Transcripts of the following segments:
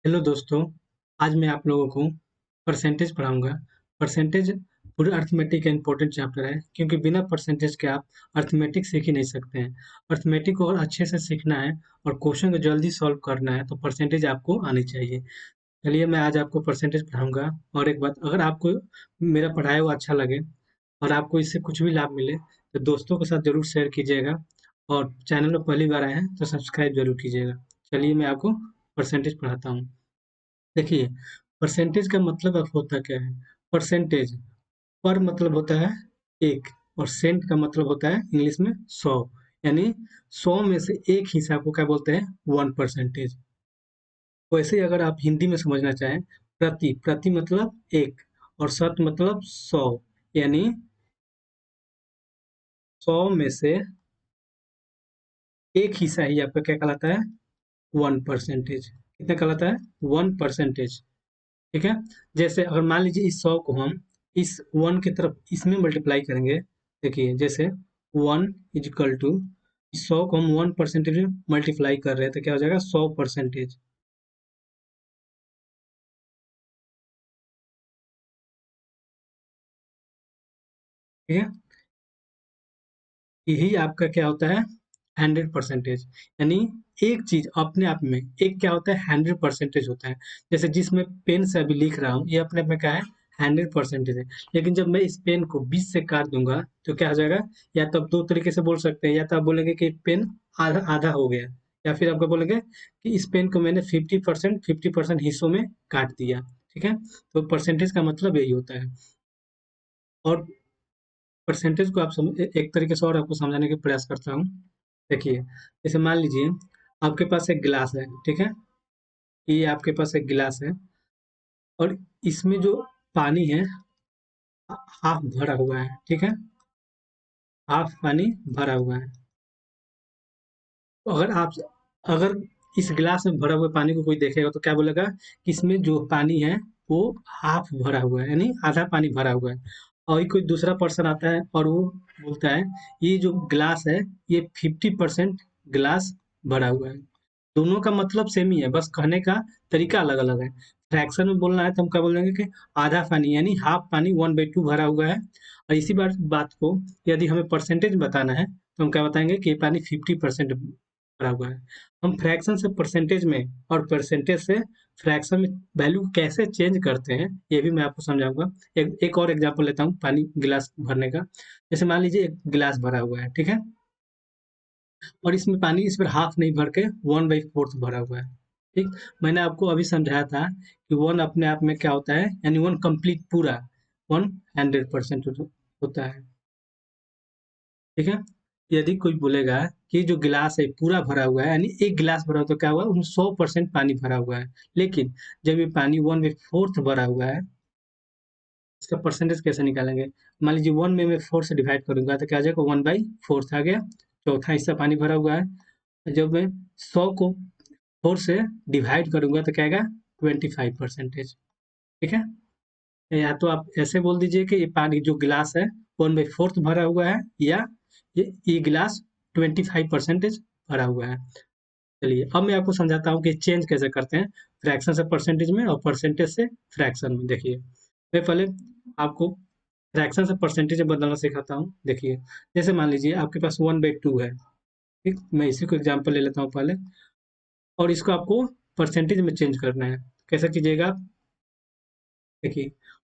Hello दोस्तों, आज मैं आप लोगों को परसेंटेज पढ़ाऊँगा। परसेंटेज पूरे अर्थमेटिक का इम्पोर्टेंट चैप्टर है क्योंकि बिना परसेंटेज के आप अर्थमेटिक सीख ही नहीं सकते हैं। अर्थमेटिक को और अच्छे से सीखना है और क्वेश्चन को जल्दी सॉल्व करना है तो परसेंटेज आपको आनी चाहिए। चलिए मैं आज आपको परसेंटेज पढ़ाऊँगा और एक बात अगर आपको मेरा पढ़ाया हुआ अच्छा लगे और आपको इससे कुछ भी लाभ मिले तो दोस्तों के साथ ज़रूर शेयर कीजिएगा और चैनल में पहली बार आए हैं तो सब्सक्राइब ज़रूर कीजिएगा। चलिए मैं आपको परसेंटेज पढ़ाता हूँ। देखिए, परसेंटेज का मतलब अब होता क्या है? परसेंटेज पर मतलब होता है 1 और सेंट का मतलब होता है इंग्लिश में 100 यानी 100 में से एक हिस्सा को क्या बोलते हैं 1 परसेंटेज। वैसे ही अगर आप हिंदी में समझना चाहें प्रति मतलब 1 और शत मतलब 100 यानी 100 में से एक हिस्सा ही आपका क्या कहलाता है 1 परसेंटेज। कितना कहलाता है 1 परसेंटेज। ठीक है। जैसे अगर मान लीजिए इस 100 को हम इस 1 की तरफ इसमें मल्टीप्लाई करेंगे। देखिए जैसे 1 इजिकल टू 100 को हम 1 परसेंटेज में मल्टीप्लाई कर रहे हैं तो क्या हो जाएगा 100 परसेंटेज। ठीक है। यही आपका क्या होता है 100 परसेंटेज। यानी एक चीज अपने आप में एक क्या होता है 100 परसेंटेज होता है। जैसे जिसमें पेन से अभी लिख रहा हूँ ये अपने आप में क्या है 100 परसेंटेज है। लेकिन जब मैं इस पेन को 20 से काट दूंगा तो क्या हो जाएगा। या तो आप दो तरीके से बोल सकते हैं, या तो आप बोलेंगे कि पेन आधा आधा हो गया, या फिर आपको बोलेंगे कि इस पेन को मैंने 50% हिस्सों में काट दिया। ठीक है। तो परसेंटेज का मतलब यही होता है। और परसेंटेज को आप एक तरीके से और आपको समझाने का प्रयास करता हूँ। देखिए जैसे मान लीजिए आपके पास एक गिलास है। ठीक है। ये आपके पास एक गिलास है और इसमें जो पानी है हाफ भरा हुआ है। ठीक है। हाफ पानी भरा हुआ है। तो अगर इस गिलास में भरा हुए पानी को कोई देखेगा तो क्या बोलेगा कि इसमें जो पानी है वो हाफ भरा हुआ है यानी आधा पानी भरा हुआ है। और ही कोई दूसरा पर्सन आता है और वो बोलता है ये जो गिलास है ये 50% गिलास भरा हुआ है। दोनों का मतलब सेम ही है, बस कहने का तरीका अलग अलग है। फ्रैक्शन में बोलना है तो हम क्या बोलेंगे कि आधा पानी यानी हाफ पानी 1/2 भरा हुआ है। और इसी बात को यदि हमें परसेंटेज बताना है तो हम क्या बताएंगे कि ये पानी 50% भरा हुआ है। हम फ्रैक्शन से परसेंटेज में और परसेंटेज से फ्रैक्शन में वैल्यू कैसे चेंज करते हैं ये भी मैं आपको समझाऊंगा। एक और एग्जांपल लेता हूँ पानी गिलास भरने का। जैसे मान लीजिए एक गिलास भरा हुआ है। ठीक है। और इसमें पानी इस पर हाफ नहीं भर के 1/4 भरा हुआ है। ठीक। मैंने आपको अभी समझाया था कि वन अपने आप में क्या होता है यानी वन कंप्लीट पूरा 100% होता है। ठीक है। यदि कोई बोलेगा कि जो गिलास है पूरा भरा हुआ है यानी एक गिलास भरा हुआ तो क्या हुआ उसमें 100% पानी भरा हुआ है। लेकिन जब ये पानी 1/4 भरा हुआ है इसका परसेंटेज कैसे निकालेंगे। मान लीजिए 1 में मैं 4 से डिवाइड करूंगा तो क्या आ जाएगा 1/4 आ गया। चौथा हिस्सा पानी भरा हुआ है। जब मैं 100 को 4 से डिवाइड करूंगा तो क्या आएगा 25%। ठीक है। या तो आप ऐसे बोल दीजिए कि ये पानी जो गिलास है 1/4 भरा हुआ है, या ये गिलास 25% भरा हुआ है। चलिए अब मैं आपको समझाता हूँ कि चेंज कैसे करते हैं फ्रैक्शन से परसेंटेज में और परसेंटेज से फ्रैक्शन में। देखिए मैं पहले आपको फ्रैक्शन से परसेंटेज में बदलना सिखाता हूँ। देखिए जैसे मान लीजिए आपके पास 1/2 है। ठीक। मैं इसी को एग्जाम्पल ले लेता हूँ पहले। और इसको आपको परसेंटेज में चेंज करना है। कैसे कीजिएगा आप। देखिए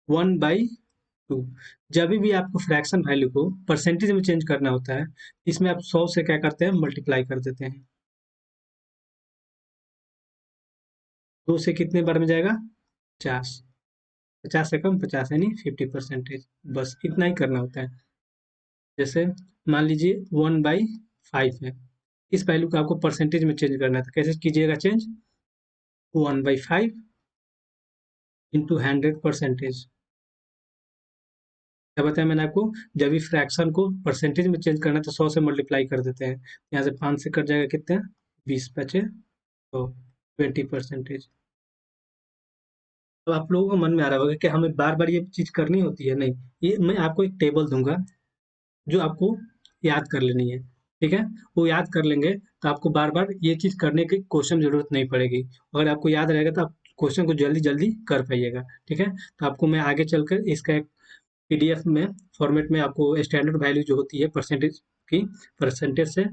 1/2 जब भी आपको फ्रैक्शन वैल्यू को परसेंटेज में चेंज करना होता है इसमें आप 100 से क्या करते हैं मल्टीप्लाई कर देते हैं। 2 से कितने बार में जाएगा 50। 50 से कम 50 यानी 50%। बस इतना ही करना होता है। जैसे मान लीजिए 1/5 है। इस वैल्यू को आपको परसेंटेज में चेंज करना था। कैसे कीजिएगा चेंज 1/5 इंटू 100%। क्या बताया मैंने आपको। जब भी फ्रैक्शन को परसेंटेज में चेंज करना है तो 100 से मल्टीप्लाई कर देते हैं। यहाँ से 5 से कट जाएगा कितने 20 बचे तो 20%। तो आप लोगों को मन में आ रहा होगा कि हमें बार बार ये चीज करनी होती है। नहीं, ये मैं आपको एक टेबल दूंगा जो आपको याद कर लेनी है। ठीक है। वो याद कर लेंगे तो आपको बार बार ये चीज करने की क्वेश्चन जरूरत नहीं पड़ेगी। अगर आपको याद रहेगा तो आप क्वेश्चन को जल्दी-जल्दी कर पाइएगा, ठीक है? तो आपको मैं आगे चलकर इसका एक पीडीएफ में फॉर्मेट में आपको स्टैंडर्ड वैल्यू जो होती है परसेंटेज की, परसेंटेज से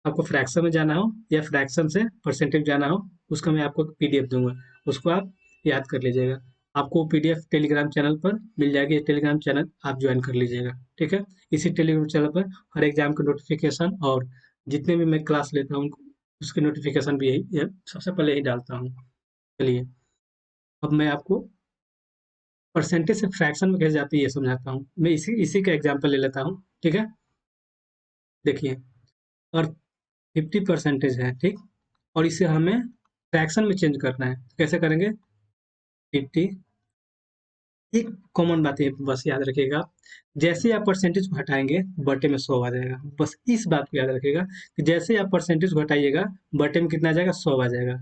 आपको फ्रैक्शन में जाना हो या फ्रैक्शन से परसेंटेज जाना हो, उसका मैं आपको पीडीएफ दूँगा, उसको आप याद कर लीजिएगा। आपको पीडीएफ टेलीग्राम चैनल पर मिल जाएगी, टेलीग्राम चैनल आप जॉइन कर लीजिएगा, ठीक है? इसी टेलीग्राम चैनल पर हर एग्ज़ाम का नोटिफ़िकेशन और जितने भी मैं क्लास लेता हूँ, उसके नोटिफ़िकेशन भी यही सबसे पहले यही डालता हूँ। चलिए, अब मैं आपको परसेंटेज से फ्रैक्शन में कैसे जाती है ये समझाता हूँ। मैं इसी इसी का एग्ज़ाम्पल ले लेता हूँ, ठीक है? देखिए, और 50% है, ठीक? और इसे हमें फ्रैक्शन में चेंज करना है। कैसे करेंगे? 50, एक कॉमन बात है बस याद रखिएगा, जैसे ही आप परसेंटेज को हटाएँगे, बटे में 100 आ जाएगा। बस इस बात को याद रखिएगा कि जैसे ही आप परसेंटेज को हटाइएगा, बटे में कितना आ जाएगा? 100 आ जाएगा।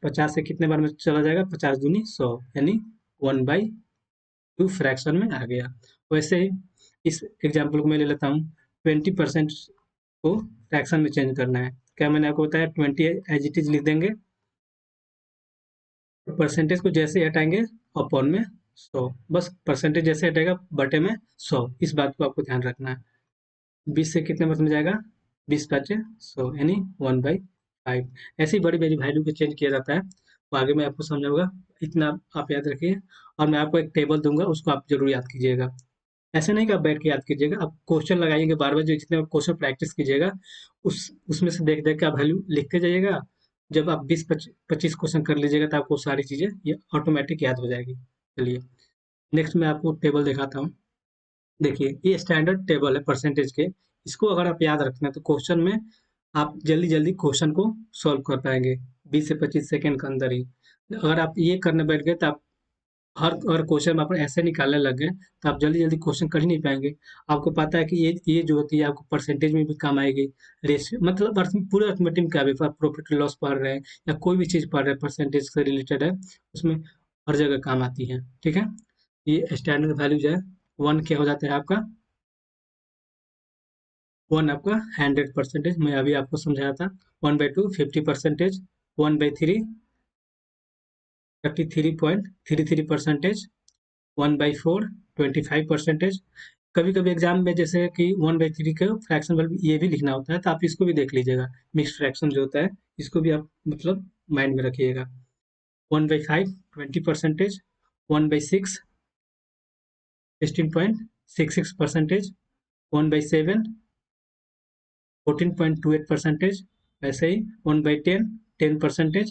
50 से कितने बार में चला जाएगा? 50 दूनी 100 यानी 1/2 फ्रैक्शन में आ गया। वैसे ही इस एग्ज़ाम्पल को मैं ले लेता हूँ, 20% को फ्रैक्शन में चेंज करना है। क्या मैंने आपको बताया 20 एज़ इट इज़ लिख देंगे, परसेंटेज को जैसे ही हटाएँगे अपॉन में 100, बस परसेंटेज जैसे हटेगा बटे में 100, इस बात को आपको ध्यान रखना है। 20 से कितने में जाएगा? 20 बचे 100 यानी 1/5। ऐसे ही बड़ी-बड़ी वैल्यू को चेंज किया जाता है, वो आगे मैं आपको समझाऊँगा, इतना आप याद रखिए और मैं आपको एक टेबल दूँगा, उसको आप ज़रूर याद कीजिएगा। ऐसे नहीं कि आप बैठ के याद कीजिएगा, आप क्वेश्चन लगाइएगा बार-बार, जो जितने क्वेश्चन प्रैक्टिस कीजिएगा, उसमें से देख-देख के आप वैल्यू लिखते जाइएगा। जब आप 20-25 क्वेश्चन कर लीजिएगा, तो आपको सारी चीज़ें ये ऑटोमैटिक याद हो जाएगी। चलिए, नेक्स्ट मैं आपको टेबल दिखाता हूँ। देखिए, ये स्टैंडर्ड टेबल है परसेंटेज के, इसको अगर आप याद रखना है, तो क्वेश्चन में आप जल्दी-जल्दी क्वेश्चन को सॉल्व कर पाएँगे, 20 से 25 सेकंड के अंदर ही। अगर आप ये करने बैठ गए, तो आप हर क्वेश्चन आप ऐसे निकालने लग गए, तो आप जल्दी-जल्दी क्वेश्चन कर ही नहीं पाएँगे। आपको पता है कि ये जो होती है आपको परसेंटेज में भी काम आएगी। रेशियो मतलब पूरे अरिथमेटिक में क्या भी प्रॉफिट एंड लॉस पढ़ रहे हैं या कोई भी चीज़ पढ़ रहे हैं परसेंटेज से रिलेटेड है, उसमें हर जगह काम आती है। ठीक है? ये स्टैंडर्ड वैल्यू जो है 1 क्या हो जाता है आपका? 1 आपका 100% मैं अभी आपको समझाया था। 1/2 50%, 1/3 33.33%, 1/4 25%। कभी-कभी एग्ज़ाम में जैसे कि 1/3 का फ्रैक्शन वैल्यू ये भी लिखना होता है, तो आप इसको भी देख लीजिएगा। मिक्स्ड फ्रैक्शन जो होता है, इसको भी आप मतलब माइंड में रखिएगा। 1/5 20%, 1/6 16.66%, 1/7 14.28%, वैसे ही 1/10 10%।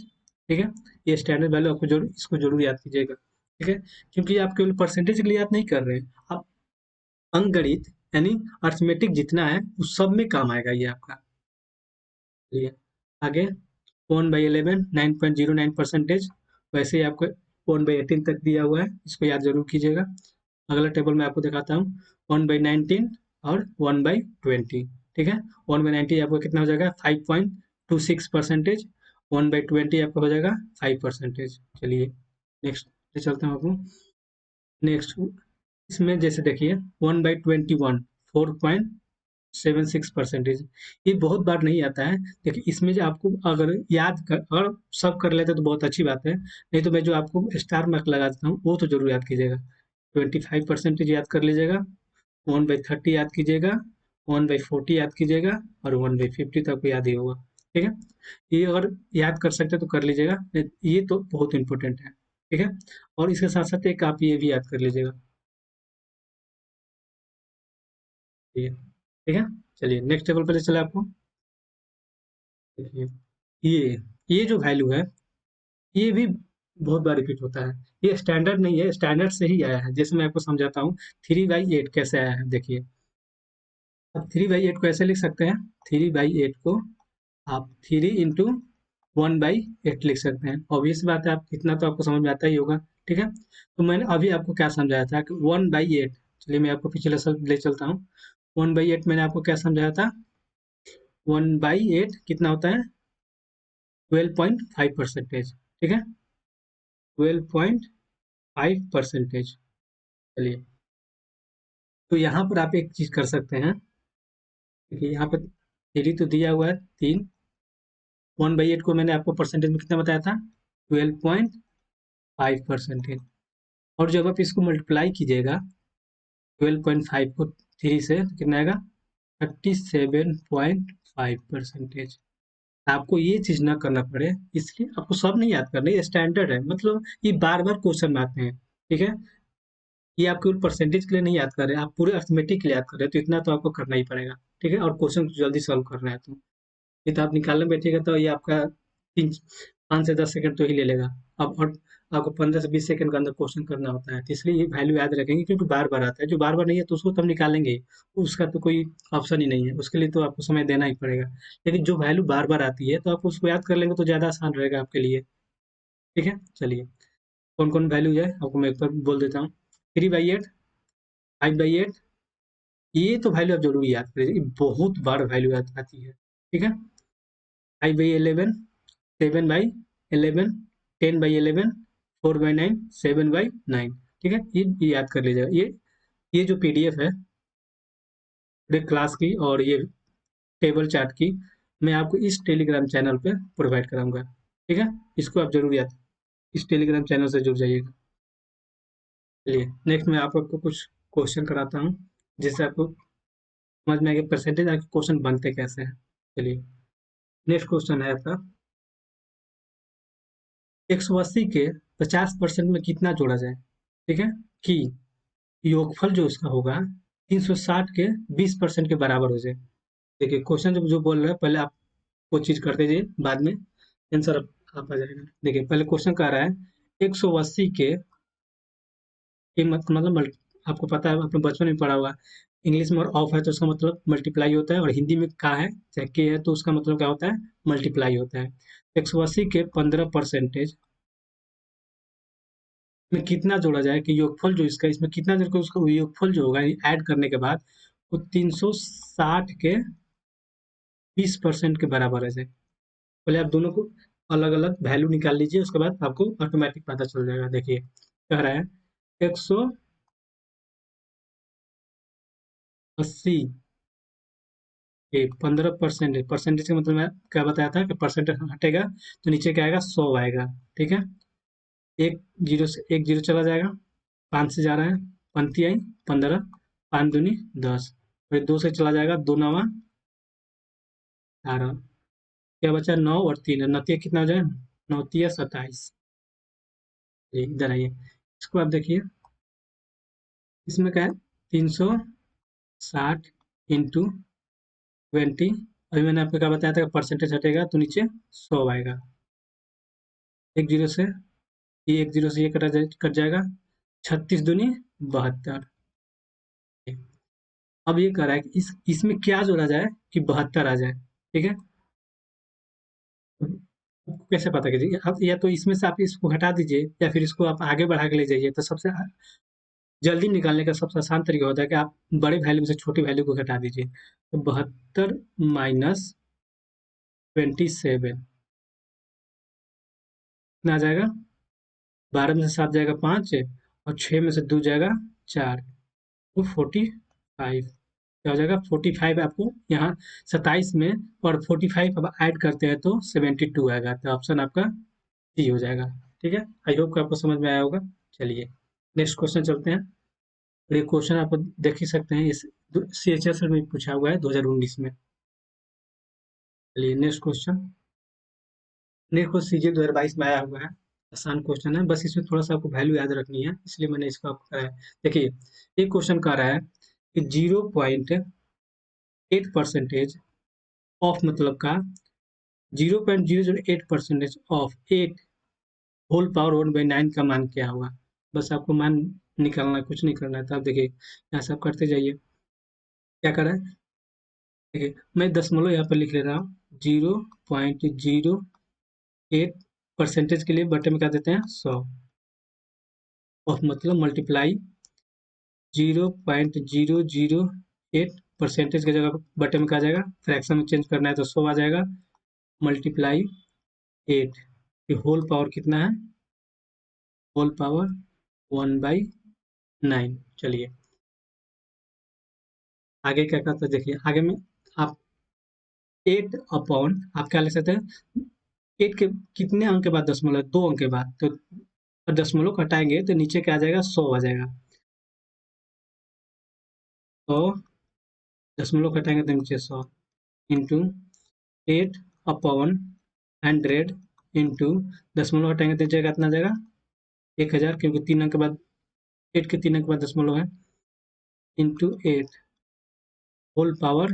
ठीक है? ये स्टैंडर्ड वैल्यू आपको ज़रूर इसको ज़रूर याद कीजिएगा। ठीक है? क्योंकि आप केवल परसेंटेज के लिए याद नहीं कर रहे हैं, आप अंकगणित यानी अरिथमेटिक जितना है, उस सब में काम आएगा ये आपका। चलिए आगे 1/11 9.09%, वैसे ही आपको 1/18 तक दिया हुआ है, इसको याद ज़रूर कीजिएगा। अगला टेबल मैं आपको दिखाता हूँ, 1/19 और 1/20। ठीक है? 1/19 आपको कितना हो जाएगा? 5.26%, 1/20 आपका हो जाएगा 5%। चलिए नेक्स्ट पे चलता हूँ आपको। नेक्स्ट इसमें जैसे देखिए 1/21 4.76%। ये बहुत बार नहीं आता है, देखिए इसमें जो आपको अगर अगर सब कर लेते तो बहुत अच्छी बात है, नहीं तो मैं जो आपको स्टार मार्क लगा देता हूँ, वो तो ज़रूर याद कीजिएगा। 25% याद कर लीजिएगा, 1/30 याद कीजिएगा, 1/40 याद कीजिएगा और 1/50 तो आपको याद ही होगा। ठीक है? ये अगर याद कर सकते हैं तो कर लीजिएगा, ये तो बहुत इम्पोर्टेंट है। ठीक है? और इसके साथ-साथ एक आप ये भी याद कर लीजिएगा। ये ठीक है? चलिए नेक्स्ट टेबल पे ले चलें आपको। देखिए, ये ये जो वैल्यू है, ये भी बहुत बार रिपीट होता है। ये स्टैंडर्ड नहीं है, स्टैंडर्ड से ही आया है। जैसे मैं आपको समझाता हूँ, 3/8 कैसे आया है देखिए। अब 3/8 को ऐसे लिख सकते हैं, 3/8 को आप 3 इंटू 1/8 लिख सकते हैं। ऑब्वियस बात है, आप इतना तो आपको समझ में आता ही होगा। ठीक है? तो मैंने अभी आपको क्या समझाया था कि 1/8, चलिए मैं आपको पिछले साल ले चलता हूँ। 1/8 मैंने आपको क्या समझाया था? 1/8 कितना होता है? 12.5%। ठीक है? 12.5%। चलिए, तो यहाँ पर आप एक चीज़ कर सकते हैं। देखिए यहाँ पर 3 तो दिया हुआ है, 3। 1/8 को मैंने आपको परसेंटेज में कितना बताया था? 12.5। 5%। और जब आप इसको मल्टीप्लाई कीजिएगा 12.5 को 3 से तो कितना आएगा 37.5%। आपको ये चीज ना करना पड़े इसलिए आपको सब नहीं याद करना, ये स्टैंडर्ड है, मतलब ये बार बार क्वेश्चन में आते हैं। ठीक है, ये आप केवल परसेंटेज के लिए नहीं याद कर रहे, आप पूरे अर्थमेटिक के लिए याद कर रहे हैं, तो इतना तो आपको करना ही पड़ेगा। ठीक है, और क्वेश्चन जल्दी सॉल्व करना है तो ये तो आप निकालने बैठिएगा तो ये आपका 5 से 10 सेकंड तो ही ले लेगा। अब और आपको 15 से 20 सेकंड के अंदर क्वेश्चन करना होता है, तो इसलिए ये वैल्यू याद रखेंगे क्योंकि बार बार आता है। जो बार बार नहीं है तो उसको तो हम निकालेंगे ही, उसका तो कोई ऑप्शन ही नहीं है, उसके लिए तो आपको समय देना ही पड़ेगा। लेकिन जो वैल्यू बार बार आती है तो आप उसको याद कर लेंगे तो ज़्यादा आसान रहेगा आपके लिए। ठीक है, चलिए कौन कौन वैल्यू है आपको मैं एक बार बोल देता हूँ। 3/8, 5/8, ये तो वैल्यू आप जरूर याद करिए, ये बहुत बार वैल्यू याद आती है। ठीक है, 5/11, 7/11, 10/11, 4/9, 7/9। ठीक है, ये याद कर लीजिएगा। ये जो पीडीएफ है पूरे क्लास की और ये टेबल चार्ट की मैं आपको इस टेलीग्राम चैनल पे प्रोवाइड कराऊंगा। ठीक है, इसको आप जरूर याद इस टेलीग्राम चैनल से जुड़ जाइएगा। चलिए नेक्स्ट मैं आपको कुछ क्वेश्चन कराता हूँ जिससे आपको समझ में आएगा परसेंटेज आपके क्वेश्चन बनते कैसे हैं। चलिए नेक्स्ट क्वेश्चन है आपका, 180 के 50% में कितना जोड़ा जाए। ठीक है, कि योगफल जो उसका होगा 360 के 20% के बराबर हो जाए। देखिए क्वेश्चन जो बोल रहे हैं पहले आप वो चीज करते जाइए, बाद में आंसर आप आ जाएगा। देखिए पहले क्वेश्चन कह रहा है 180 के मतलब आपको पता है, आपने बचपन में पढ़ा हुआ, इंग्लिश में और ऑफ है तो उसका मतलब मल्टीप्लाई होता है, और हिंदी में का है चाहे के है तो उसका मतलब क्या होता है, मल्टीप्लाई होता है। 180 के 15% में कितना जोड़ा जाए कि योगफल जो इसका इसमें कितना जोड़ के उसका योगफल जो होगा ऐड करने के बाद वो 360 के 20% के बराबर है। पहले आप दोनों को अलग अलग वैल्यू निकाल लीजिए, उसके बाद आपको ऑटोमेटिक पता चल जाएगा। देखिए कह रहा है 180 के 15%, परसेंटेज का मतलब मैं क्या बताया था कि परसेंटेज हटेगा तो नीचे क्या आएगा, 100 आएगा। ठीक है, एक जीरो से एक जीरो चला जाएगा, 5 से जा रहा है, पंक्ति आई 15, 5 दूनी 10, फिर 2 से चला जाएगा, 2 नवा 18, क्या बचा 9 और 3, नतीजा कितना हो जाएगा, 9×3 = 27। इधर आइए, इसको आप देखिए, इसमें क्या है 360 इंटू 20, अभी मैंने आपको क्या बताया था कि परसेंटेज हटेगा तो नीचे 100 आएगा। एक जीरो से ये कट जाएगा, 36 दूनी 72। अब ये कह रहा है कि इसमें क्या जोड़ा जाए कि 72 आ जाए। ठीक है, आपको कैसे पता कीजिए, आप या तो इसमें से आप इसको हटा दीजिए या फिर इसको आप आगे बढ़ा के ले जाइए, तो सबसे जल्दी निकालने का सबसे आसान तरीका होता है कि आप बड़े वैल्यू में से छोटी वैल्यू को घटा दीजिए। तो 72 माइनस 27 कितना आ जाएगा, 12 में से 7 जाएगा 5 और 6 में से 2 जाएगा 4, तो 45 क्या हो जाएगा, 45 आपको यहाँ 27 में, और 45 अब ऐड करते हैं तो 72 आएगा, तो ऑप्शन आपका डी हो जाएगा। ठीक है, आई होप कि आपको समझ में आया होगा। चलिए नेक्स्ट क्वेश्चन चलते हैं। और ये क्वेश्चन आप देख ही सकते हैं, इस CHS में पूछा हुआ है 2019 में। चलिए next question, next question CGL 2022 में आया हुआ है, आसान क्वेश्चन है, बस इसमें थोड़ा सा आपको वैल्यू याद रखनी है, इसलिए मैंने इसको आपको कराया। देखिए एक क्वेश्चन कह रहा है कि 0.8% ऑफ मतलब का 0.008% ऑफ 8 होल पावर 1/9 का मान क्या होगा। बस आपको मान निकालना है, कुछ नहीं करना है। तो आप देखिए यहाँ से आप करते जाइए, क्या कर रहा है, देखिए मैं दशमलव यहाँ पर लिख ले रहा हूँ, 0.08 परसेंटेज के लिए बटे में क्या देते हैं 100, ऑफ मतलब मल्टीप्लाई 0.008 परसेंटेज की जगह बटे में क्या आ जाएगा, फ्रैक्शन में चेंज करना है तो 100 आ जाएगा, मल्टीप्लाई 8, ये होल पावर कितना है, होल पावर 1/9। चलिए आगे क्या करते हैं, देखिए आगे में आप 8 अपॉन आप क्या लिख सकते हैं, 8 के कितने अंक के बाद दशमलव, 2 अंक के बाद, तो और दशमलव घटाएंगे तो नीचे क्या आ जाएगा, 100 आ जाएगा। तो दशमलव घटाएंगे तो नीचे 100 इंटू 8/100 इंटू दशमलव हटाएंगे तो नीचे कितना आ जाएगा, 1000, क्योंकि 3 अंक के बाद 8 के 3 अंक के बाद दशमलव है, इंटू 8 होल पावर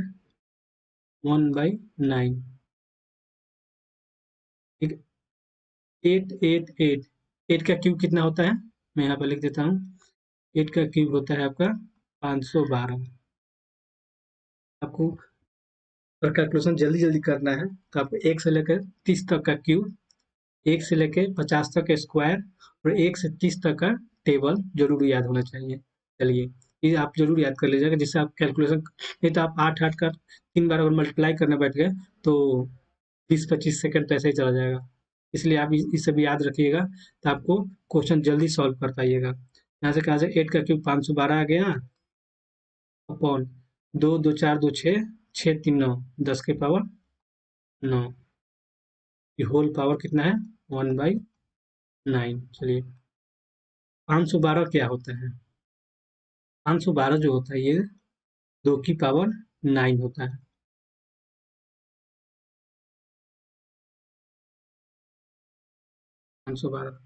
1/9। ठीक है, 8 का क्यूब कितना होता है, मैं यहाँ पर लिख देता हूँ। 8 का क्यूब होता है आपका 512। आपको अगर कैलकुलेशन जल्दी जल्दी करना है तो आपको 1 से लेकर 30 तक का क्यूब, 1 से लेकर 50 तक का स्क्वायर और 1 से 30 तक का टेबल जरूर याद होना चाहिए। चलिए, ये आप जरूर याद कर लीजिएगा, जिससे आप कैलकुलेशन, नहीं तो आप 8 का 3 बार अगर मल्टीप्लाई करने बैठ गए तो 20-25 सेकंड तो ऐसे ही चला जाएगा। इसलिए आप इस सब याद रखिएगा, तो आपको क्वेश्चन जल्दी सॉल्व कर पाइएगा। यहाँ से कहाँ से 8 का क्यूब 512 आ गया, अपॉन 2 2 4 2 6 6 3 9 10 के पावर 9, ये होल पावर कितना है, 1/9। चलिए, 512 क्या होता है, 512 जो होता है ये 2 की पावर 9 होता है। 512,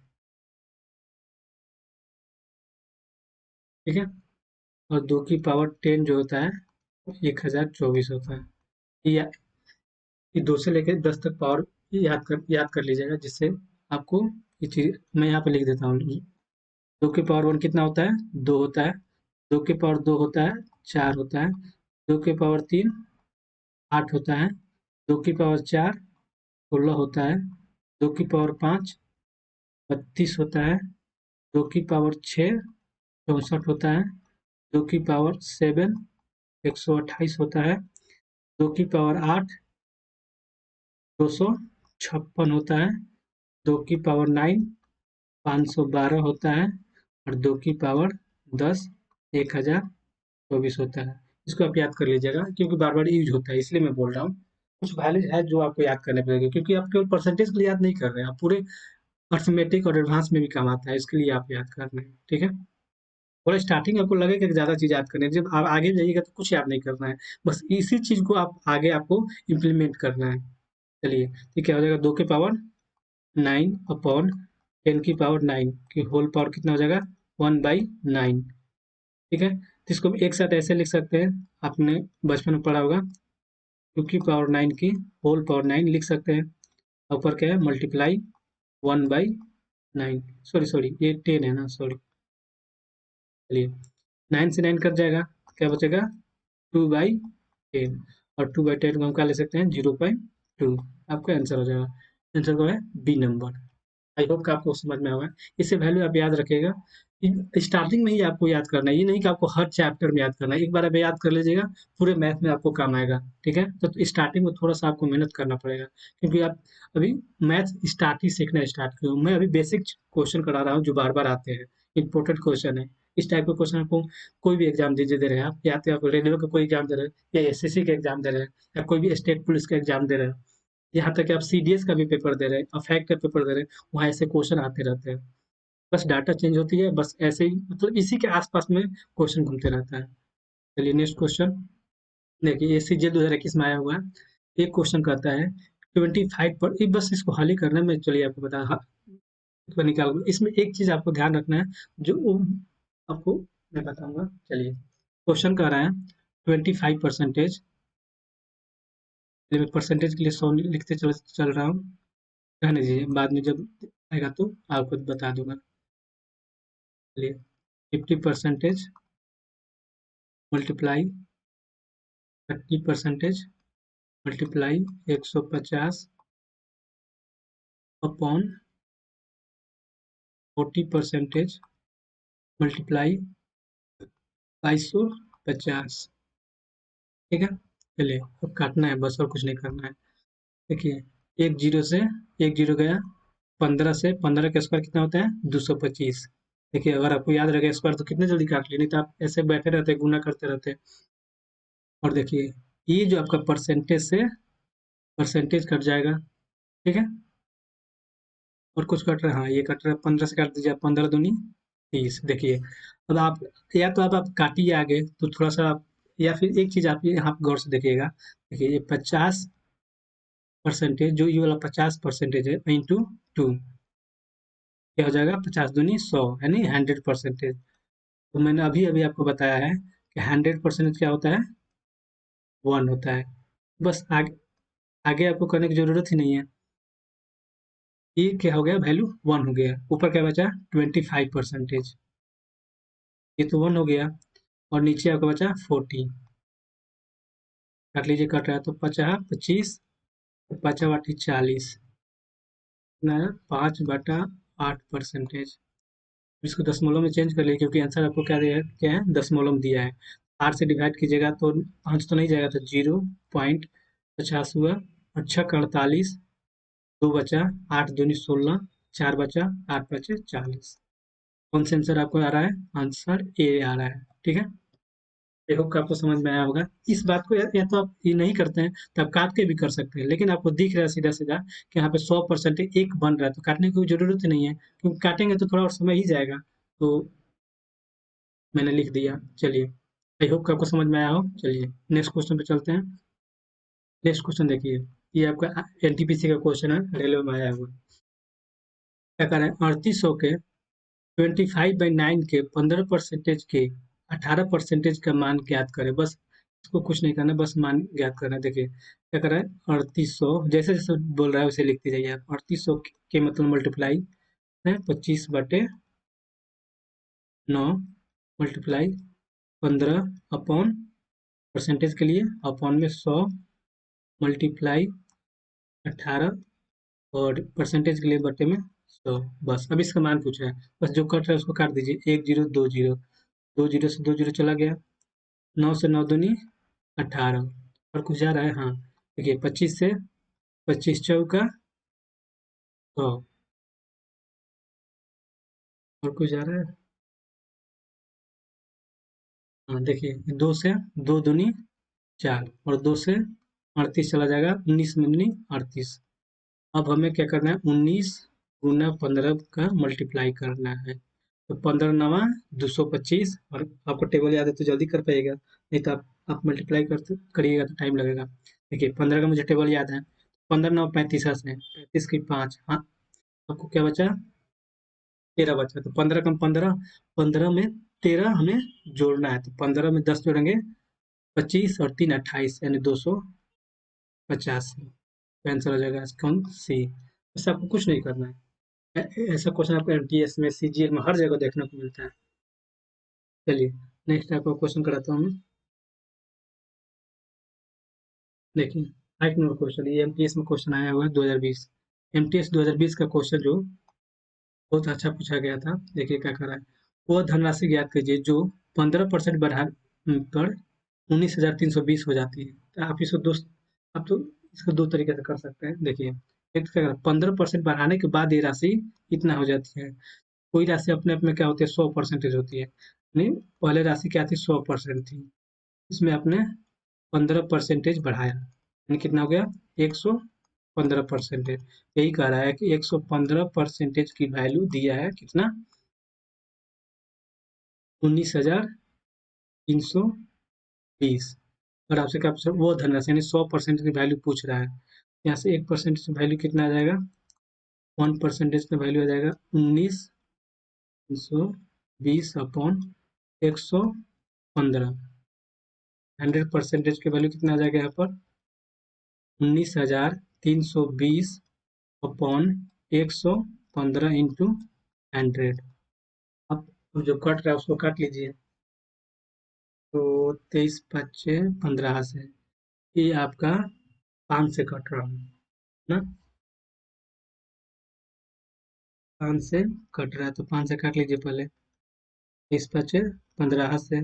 ठीक है। और 2 की पावर 10 जो होता है 1024 होता है। ये ये 2 से लेकर 10 तक पावर याद कर लीजिएगा, जिससे आपको ये चीज मैं यहाँ पे लिख देता हूँ। 2 की पावर 1 कितना होता है, 2 होता है। 2 की पावर 2 होता है, 4 होता है। 2 की पावर 3 8 होता है। 2 की पावर 4 16 होता है। 2 की पावर 5 32 होता है। 2 की पावर 6 64 होता है। 2 की पावर 7 128 होता है। 2 की पावर 8 256 होता है। 2 की पावर 9 512 होता है। और 2 की पावर 10 1024 होता है। इसको आप याद कर लीजिएगा, क्योंकि बार बार यूज होता है, इसलिए मैं बोल रहा हूँ। कुछ वैल्यूज है जो आपको याद करने पड़ेंगे, क्योंकि आप केवल परसेंटेज के लिए याद नहीं कर रहे हैं, आप पूरे अर्थमेटिक और एडवांस में भी काम आता है, इसके लिए आप याद कर रहे हैं। ठीक है, थोड़ा स्टार्टिंग आपको लगेगा कि ज़्यादा चीज़ याद करनी है, जब आप आगे जाइएगा तो कुछ याद नहीं करना है, बस इसी चीज़ को आप आगे आपको इम्प्लीमेंट करना है। चलिए, तो क्या हो जाएगा, 2 के पावर 9 अपॉन 10 की पावर 9 की होल पावर कितना हो जाएगा, 1/9। ठीक है, तो इसको एक साथ ऐसे लिख सकते हैं, आपने बचपन में पढ़ा होगा, 2 की पावर 9 की होल पावर 9 लिख सकते हैं। ऊपर क्या है, मल्टीप्लाई 1/9, सॉरी ये 10 है ना, सॉरी। चलिए, 9 से 9 कट जाएगा, क्या बचेगा, 2/10। और 2/10 को हम क्या ले सकते हैं, 0.2। आपका आंसर हो जाएगा। आंसर को है बी नंबर। आई होप कि आपको समझ में आया। इससे वैल्यू आप याद रखिएगा, स्टार्टिंग में ही आपको याद करना है, ये नहीं कि आपको हर चैप्टर में याद करना है। एक बार आप याद कर लीजिएगा, पूरे मैथ में आपको काम आएगा। ठीक है, तो स्टार्टिंग में थोड़ा सा आपको मेहनत करना पड़ेगा, क्योंकि आप अभी मैथ स्टार्ट ही सीखना स्टार्ट किए हो। मैं अभी बेसिक क्वेश्चन करा रहा हूँ जो बार बार आते हैं, इंपॉर्टेंट क्वेश्चन है। इस टाइप के क्वेश्चन आपको कोई भी एग्जाम दे रहे हैं आप, या तो आप रेलवे का कोई एग्जाम दे रहे हैं, या एसएससी का एग्जाम दे रहे हैं, या कोई भी स्टेट पुलिस का एग्जाम दे रहे हैं, यहाँ तक कि आप सीडीएस का भी पेपर दे रहे हैं और फैक्ट का पेपर दे रहे हैं, वहाँ ऐसे क्वेश्चन आते रहते हैं। बस डाटा चेंज होती है, बस ऐसे ही, मतलब इसी के आसपास में क्वेश्चन घूमते रहता है। चलिए, नेक्स्ट क्वेश्चन देखिए, ये सीजीएल 2021 में आया हुआ है। एक क्वेश्चन कहता है 25 पर, ये बस इसको हल ही करना है। मैं चलिए आपको बता, हाँ, इसको निकाल, इसमें एक चीज आपको ध्यान रखना है, जो आपको मैं बताऊंगा। चलिए, क्वेश्चन कह रहा है 25%। मैं परसेंटेज के लिए 100 लिखते चल चल रहा हूँ, रहने दीजिए, बाद में जब आएगा तो आपको बता दूंगा। चलिए, 50% मल्टीप्लाई 30% मल्टीप्लाई 150 अपॉन 40% मल्टीप्लाई 2250। ठीक है, चलिए अब काटना है बस, और कुछ नहीं करना है। देखिए, एक जीरो से एक जीरो गया, 15 से 15 का स्क्वायर कितना होता है, 225। देखिए, अगर आपको याद रहेगा स्क्वायर तो कितने जल्दी काट लिए, नहीं तो आप ऐसे बैठे रहते, गुना करते रहते। और देखिए, ये जो आपका परसेंटेज से परसेंटेज कट जाएगा। ठीक है, और कुछ कट रहा है, हाँ ये कट रहा है, 15 से काट दीजिए आप, 15 दूनी 30। देखिए अब आप या तो आप काटिए आगे तो थोड़ा सा आप, या फिर एक चीज आप यहाँ पे गौर से देखिएगा। देखिए ये 50% जो ये वाला 50% है इंटू टू, क्या हो जाएगा, 50 दूनी 100 यानी 100%। तो मैंने अभी अभी आपको बताया है कि 100% क्या होता है, 1 होता है। बस आगे आगे आपको करने की जरूरत ही नहीं है। ये क्या हो गया, वैल्यू 1 हो गया, ऊपर क्या बचा 25%, ये तो 1 हो गया। और नीचे आपका बचा 40, काट लीजिए, कट रहा है तो 25, 5 × 40, 5/8%। इसको दशमलव में चेंज कर लिए क्योंकि आंसर आपको क्या दिया है, क्या है, दशमलव में दिया है। 8 से डिवाइड कीजिएगा तो 5 तो नहीं जाएगा, तो 0.50 हुआ। और 6 × 48, 2 बचा, 8 दूनी 16, 4 बचा, 8 बचे 40। कौन सा आंसर आपको आ रहा है, आंसर ए आ रहा है। ठीक है, आई होप कि आपको समझ में आया होगा। इस बात को या तो आप ये नहीं करते हैं तो आप काट के भी कर सकते हैं, लेकिन आपको दिख रहा है सीधा सीधा कि यहाँ पे 100% एक बन रहा है, तो काटने की कोई जरूरत ही नहीं है, क्योंकि काटेंगे तो थोड़ा और समय ही जाएगा। तो मैंने लिख दिया। चलिए, आई होप कि आपको समझ में आया हो। चलिए नेक्स्ट क्वेश्चन पे चलते हैं। नेक्स्ट क्वेश्चन देखिए, ये आपका एनटीपीसी का क्वेश्चन है, रेलवे में आया हुआ। क्या कर रहे हैं, 3800 के 25/9 के 15% के 18% का मान ज्ञात करें। बस इसको कुछ नहीं करना, बस मान ज्ञात करना है। देखिए क्या कर रहा है, 3800 जैसे जैसे बोल रहा है वैसे लिखते जाइए आप। 3800 के मतलब मल्टीप्लाई है 25/9 मल्टीप्लाई 15 परसेंटेज के लिए अपॉन में 100 मल्टीप्लाई 18 और परसेंटेज के लिए बटे में 100। बस अब इसका मान पूछा है, बस जो कट रहा है उसको काट दीजिए, 1 0 2 0, 2 0 से 2 0 चला गया, 9 से 9 दूनी 18, और कुछ जा रहा है, हाँ देखिए 25 से 25 चौका 100, और कुछ जा रहा है, हाँ देखिए 2 से 2 दूनी 4, और 2 से 38 चला जाएगा, 19 में दूनी 38। अब हमें क्या करना है, 19 गुना 15 का मल्टीप्लाई करना है। तो 15 नवा 225, और आपको टेबल याद है तो जल्दी कर पाइएगा, नहीं तो आप मल्टीप्लाई करते करिएगा तो टाइम लगेगा। देखिए 15 का मुझे टेबल याद है, 15 9 35 से 35 की 5, हाँ आपको क्या बचा, 13 बचा। तो 15 कम 15, 15 में 13 हमें जोड़ना है, तो 15 में 10 जोड़ेंगे 25, और 3 28 यानी 285। तो आंसर हो जाएगा इसका सी। बस आपको कुछ नहीं करना है। ऐसा क्वेश्चन आपको एमटीएस में, सीजीएल में हर जगह देखने को मिलता है। चलिए नेक्स्ट आपको क्वेश्चन कराता हूँ मैं। देखिए 5 नंबर क्वेश्चन, ये एमटीएस में क्वेश्चन आया हुआ है 2020। एमटीएस 2020 का क्वेश्चन जो बहुत अच्छा पूछा गया था। देखिए क्या कर रहा है, वो धनराशि ज्ञात कीजिए जो 15% बढ़ा पर 19,320 हो जाती है। तो आप इसको दो, आप तो इसको दो तरीके से कर सकते हैं। देखिए एक तो क्या कर, 15% बढ़ाने के बाद ये राशि इतना हो जाती है। कोई राशि अपने आप में क्या होती है, 100% होती है। नहीं, पहले राशि क्या थी, 100% थी, इसमें आपने 15% बढ़ाया, यानी कितना हो गया, 115%। यही कह रहा है कि 115% की वैल्यू दिया है कितना, 19,320। और आपसे क्या पूछा, वो धनराशि यानी 100% की वैल्यू पूछ रहा है। यहाँ से 1% वैल्यू कितना आ जाएगा, 1% का वैल्यू आ जाएगा 19,320 अपॉन 115। 100% की वैल्यू कितना आ जाएगा यहाँ पर, 19,320 अपॉन 115 इंटू 100। अब जो कट रहा है उसको काट लीजिए, तो 23 × 5 = 15 से, ये आपका 5 से कट रहा है ना, 5 से कट रहा है, तो 5 से काट लीजिए पहले। 23 × 5 = 15 से,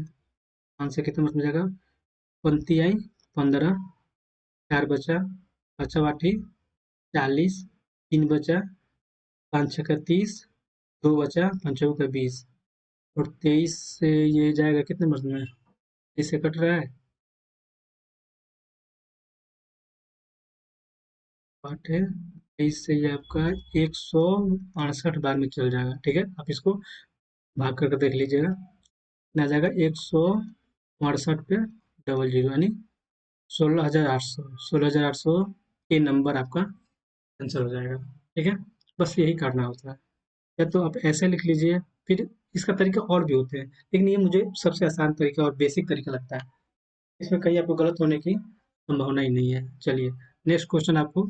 5 से कितना बच जाएगा, 25 आई 15, 4 बचा, 5 8 40, 3 बचा, 5 6 30, 2 बचा, 5 चौका 20, और 23 से ये जाएगा कितने बच में, 23 से कट रहा है, 8 है इससे ये आपका 168 बार में चल जाएगा। ठीक है, आप इसको भाग करके देख लीजिएगा, कितना आ जाएगा 168 पे डबल जीरो यानी 16,800। 16,800 ये नंबर आपका आंसर हो जाएगा। ठीक है, बस यही करना होता है। या तो आप ऐसे लिख लीजिए, फिर इसका तरीका और भी होते हैं, लेकिन ये मुझे सबसे आसान तरीका और बेसिक तरीका लगता है। इसमें कहीं आपको गलत होने की संभावना ही नहीं है। चलिए, नेक्स्ट क्वेश्चन आपको,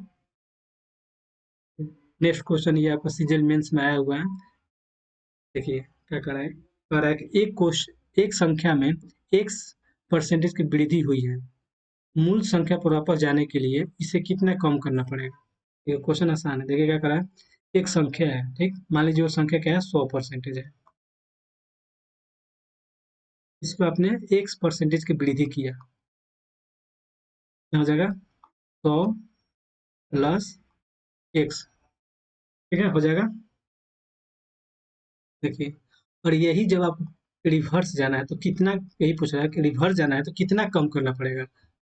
नेक्स्ट क्वेश्चन ये आपका सीजल मेंस में आया हुआ है। देखिए क्या कह रहा है कि एक संख्या में x परसेंटेज की वृद्धि हुई है, मूल संख्या पर वापस जाने के लिए इसे कितना कम करना पड़ेगा। ये क्वेश्चन आसान है। देखिए क्या करा है, एक संख्या है, ठीक, मान लीजिए वो संख्या क्या है, 100% है। इसको आपने x परसेंटेज की वृद्धि किया, क्या हो जाएगा, 100 प्लस x। ठीक है, हो जाएगा। देखिए, और यही जब आप रिवर्स जाना है तो कितना, यही पूछ रहा है कि रिवर्स जाना है तो कितना कम करना पड़ेगा।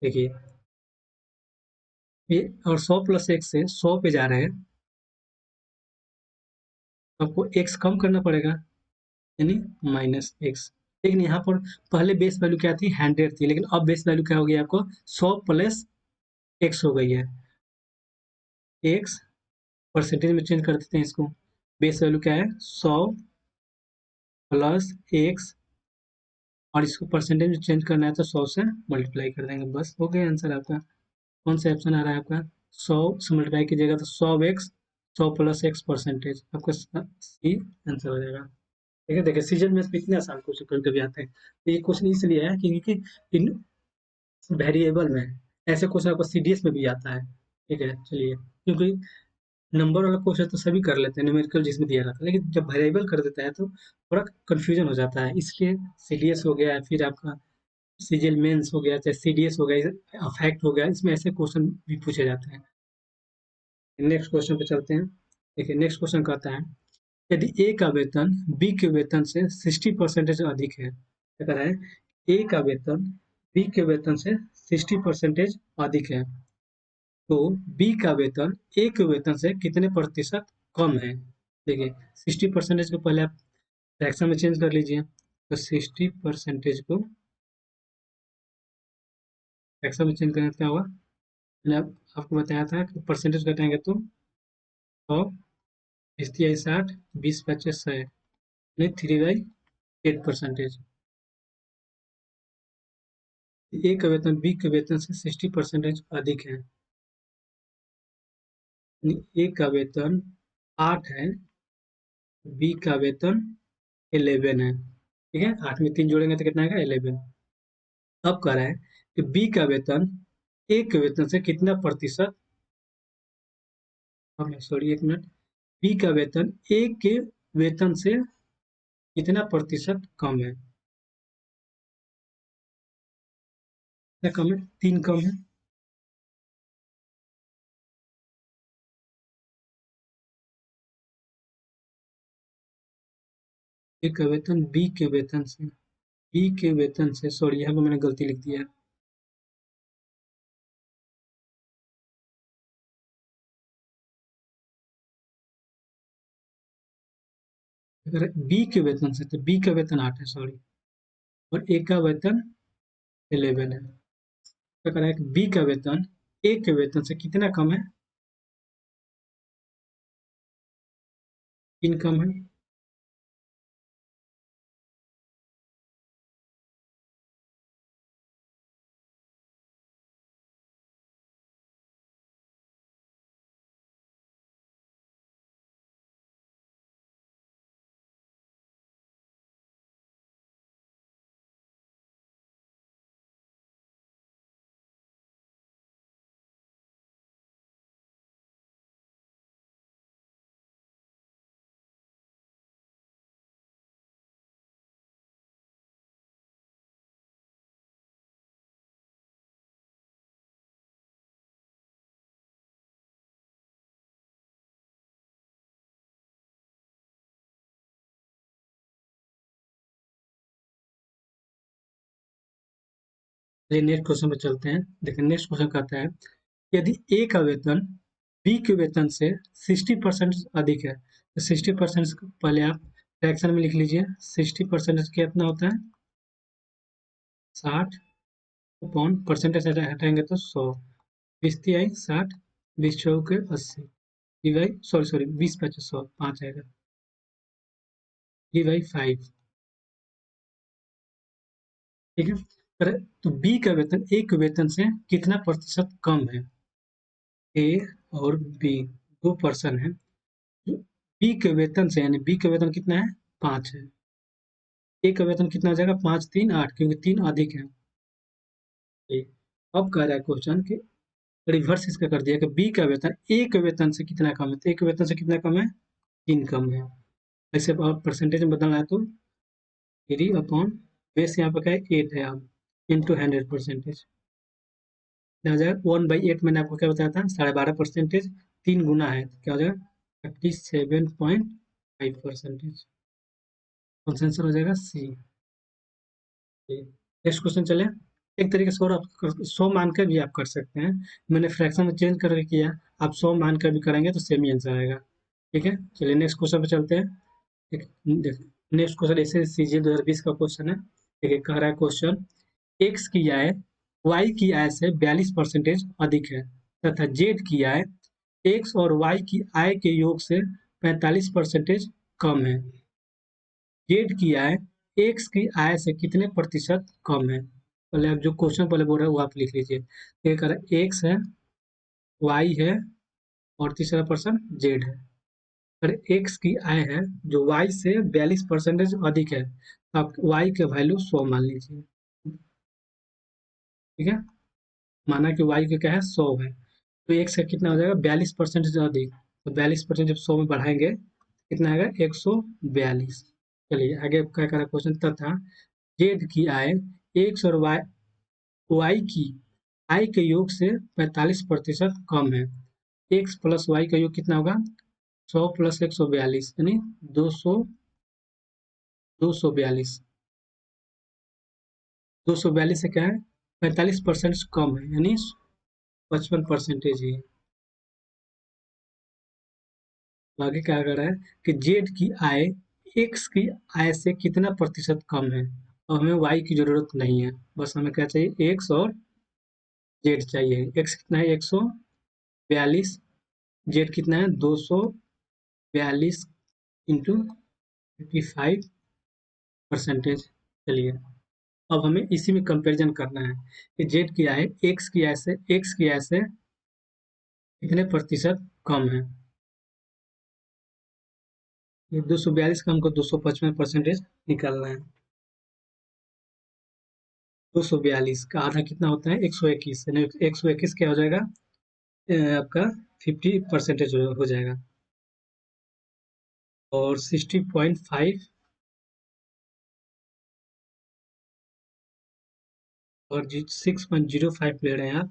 देखिए, ये और 100 प्लस एक्स से 100 पे जा रहे हैं, तो आपको एक्स कम करना पड़ेगा, यानी माइनस एक्स। लेकिन यहाँ पर पहले बेस वैल्यू क्या थी, 100 थी, लेकिन अब बेस वैल्यू क्या हो गई आपको, 100 प्लस एक्स हो गई है। एक्स परसेंटेज में चेंज कर देते हैं इसको, बेस वैल्यू क्या है, 100 प्लस एक्स, और इसको परसेंटेज में चेंज करना है तो 100 से मल्टीप्लाई कर देंगे, बस हो गया आंसर आपका। कौन सा ऑप्शन आ रहा है आपका, 100 से मल्टीप्लाई कीजिएगा तो 100x, 100 प्लस एक्स परसेंटेज, आपका सी आंसर हो जाएगा। ठीक है, देखिए सीजन में इतने आसान क्वेश्चन कभी कभी आते हैं, तो ये क्वेश्चन इसलिए है क्योंकि इन वेरिएबल में ऐसे क्वेश्चन आपको सीडीएस में भी आता है। ठीक है, चलिए, क्योंकि नंबर वाला क्वेश्चन तो सभी कर लेते हैं, न्यूमेरिकल जिसमें दिया रहता है, लेकिन जब वेरिएबल कर देता है तो थोड़ा कंफ्यूजन हो जाता है, इसलिए सीडीएस हो गया, फिर आपका सीजीएल मेंस हो गया, चाहे सीडीएस हो गया, अफेक्ट हो गया, इसमें ऐसे क्वेश्चन भी पूछे जाते हैं। नेक्स्ट क्वेश्चन पे चलते हैं। देखिए, नेक्स्ट क्वेश्चन कहता है, यदि ए का वेतन बी के वेतन से 60% अधिक है, क्या कह रहा है, ए का वेतन बी के वेतन से 60% अधिक है, तो बी का वेतन ए के वेतन से कितने प्रतिशत कम है। देखिए, 60% को पहले आप फ्रैक्शन में चेंज कर लीजिए, तो 60% को फ्रैक्शन में चेंज करने से क्या होगा, मैंने आपको बताया था कि परसेंटेज घटाएंगे तो 100, 60, 20, 25, 100, नहीं 3/8%। ए का वेतन बी के वेतन से 60% अधिक है, ए का वेतन 8 है, बी का वेतन 11 है। ठीक है, 8 में 3 जोड़ेंगे तो कितना आएगा, 11। अब कह रहा है कि बी का वेतन ए के वेतन से कितना प्रतिशत, सॉरी एक मिनट, बी का वेतन ए के वेतन से कितना प्रतिशत कम है। कितना कम है, 3 कम है। ए का वेतन बी के वेतन से, बी के वेतन से, सॉरी यहाँ पे मैंने गलती लिख दिया है। अगर बी के वेतन से, तो बी का वेतन 8 है, सॉरी, और ए का वेतन 11 है। तो कह रहा है कि बी का वेतन ए के वेतन से कितना कम है, 3 कम है। चलिए नेक्स्ट क्वेश्चन पे चलते हैं। देखिए, नेक्स्ट क्वेश्चन कहता है, यदि ए का वेतन बी के वेतन से 60% अधिक है, तो 60% पहले आप फ्रैक्शन में लिख लीजिए। 60% कितना होता है? 60 अपॉन परसेंटेज हटाएंगे तो 100, 20 आई 60, 20 चौके 80, डिवाइड सॉरी 20 पचास 100 5 आएगा, डिवाइड 5। ठीक है, पर तो बी का वेतन ए के वेतन से कितना प्रतिशत कम है? ए और बी दो पर्सन है, बी के वेतन से, यानी बी का वेतन कितना है? 5 है। ए का वेतन कितना हो जाएगा? 5 3 8, क्योंकि 3 अधिक है। अब कह रहा है क्वेश्चन कि रिवर्स इसका कर दिया कि बी का वेतन ए के वेतन से कितना कम है, तो ए के वेतन से कितना कम है? 3 कम है। ऐसे परसेंटेज में बदलना है तो 3 अपॉन बेस यहाँ पे क्या है? 8 है, अब इंटू 100%। क्या हो जाएगा? 1/8 मैंने आपको क्या बताया था? 12.5%। 3 गुना है तो क्या हो जाएगा? 37.5%। कौन सा आंसर हो जाएगा? सी। नेक्स्ट क्वेश्चन चले। एक तरीके से और आप 100 मान कर भी आप कर सकते हैं, मैंने फ्रैक्शन में चेंज करके किया। आप 100 मान कर भी करेंगे तो सेम ही आंसर आएगा। ठीक है, चलिए नेक्स्ट क्वेश्चन पे चलते हैं। नेक्स्ट क्वेश्चन ऐसे सीजीएल 2020 का क्वेश्चन है। ठीक है, कह रहा है क्वेश्चन, एक्स की आय वाई की आय से 42% अधिक है तथा जेड की आय एक्स और वाई की आय के योग से 45% कम है। जेड की आय एक्स की आय से कितने प्रतिशत कम है? पहले आप जो क्वेश्चन पहले बोल रहे हैं वो आप लिख लीजिए। ये कह रहा है एक्स है, वाई है और तीसरा पर्सन जेड है। अगर एक्स की आय है जो वाई से 42% अधिक है, तो आप वाई का वैल्यू 100 मान लीजिए। ठीक है, माना कि वाई का क्या है? 100 है, तो एक्स का कितना हो जाएगा? 42% से अधिक। तो 42% जब 100 में बढ़ाएंगे कितना आएगा? 142। चलिए आगे क्या करा क्वेश्चन, तथा जेड की आय एक्स और वाई वाई की आय के योग से 45% कम है। एक्स प्लस वाई का योग कितना होगा? 100 प्लस 142 यानी 200, 242। 242 से क्या है? 45% कम है, यानी 55% ही है। तो आगे क्या कर रहा है कि जेड की आय एक्स की आय से कितना प्रतिशत कम है, और हमें वाई की जरूरत नहीं है, बस हमें क्या चाहिए? एक्स और जेड चाहिए। एक्स कितना है? 142। जेड कितना है? 242 इंटू 55%। चलिए अब हमें इसी में कंपैरिजन करना है कि जेड की आय एक्स की आय से कितने प्रतिशत कम है। ये 242 का हमको 255% निकालना है। 242 का आधा कितना होता है? 121, यानी 121 क्या हो जाएगा? आपका 50% हो जाएगा। और 60.5 और 6.05 ले रहे हैं आप,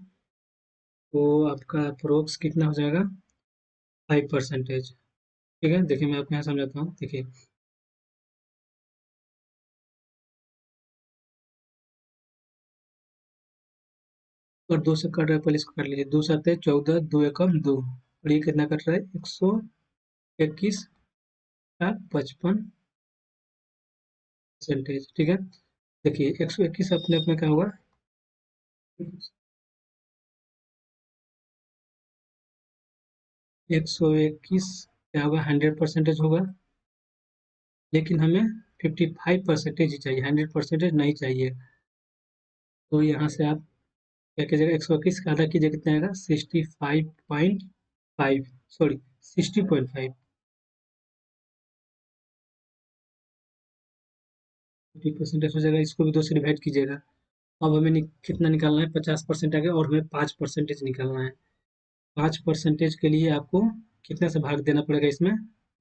तो आपका अप्रोक्स कितना हो जाएगा? 5%। ठीक है, देखिए मैं आपको यहाँ समझाता हूँ। देखिए और 2 से कट रहा है, पहले इसको कर लीजिए। 2 7 14, 2 एकम 2, और ये कितना कट रहा है? 121 का 55%। ठीक है, देखिए 121 अपने आप में क्या होगा? 121 क्या होगा? 100% होगा, लेकिन हमें 55% ही चाहिए, 100% नहीं चाहिए। तो यहाँ से आप क्या कीजिएगा? 121 का आधा कीजिए, कितना आएगा? 65.5, सॉरी 60.5। 50% हो जाएगा, इसको भी 2 से डिवाइड कीजिएगा। अब हमें कितना निकालना है? 50% आ गया, और हमें 5% निकालना है। 5% के लिए आपको कितना से भाग देना पड़ेगा इसमें?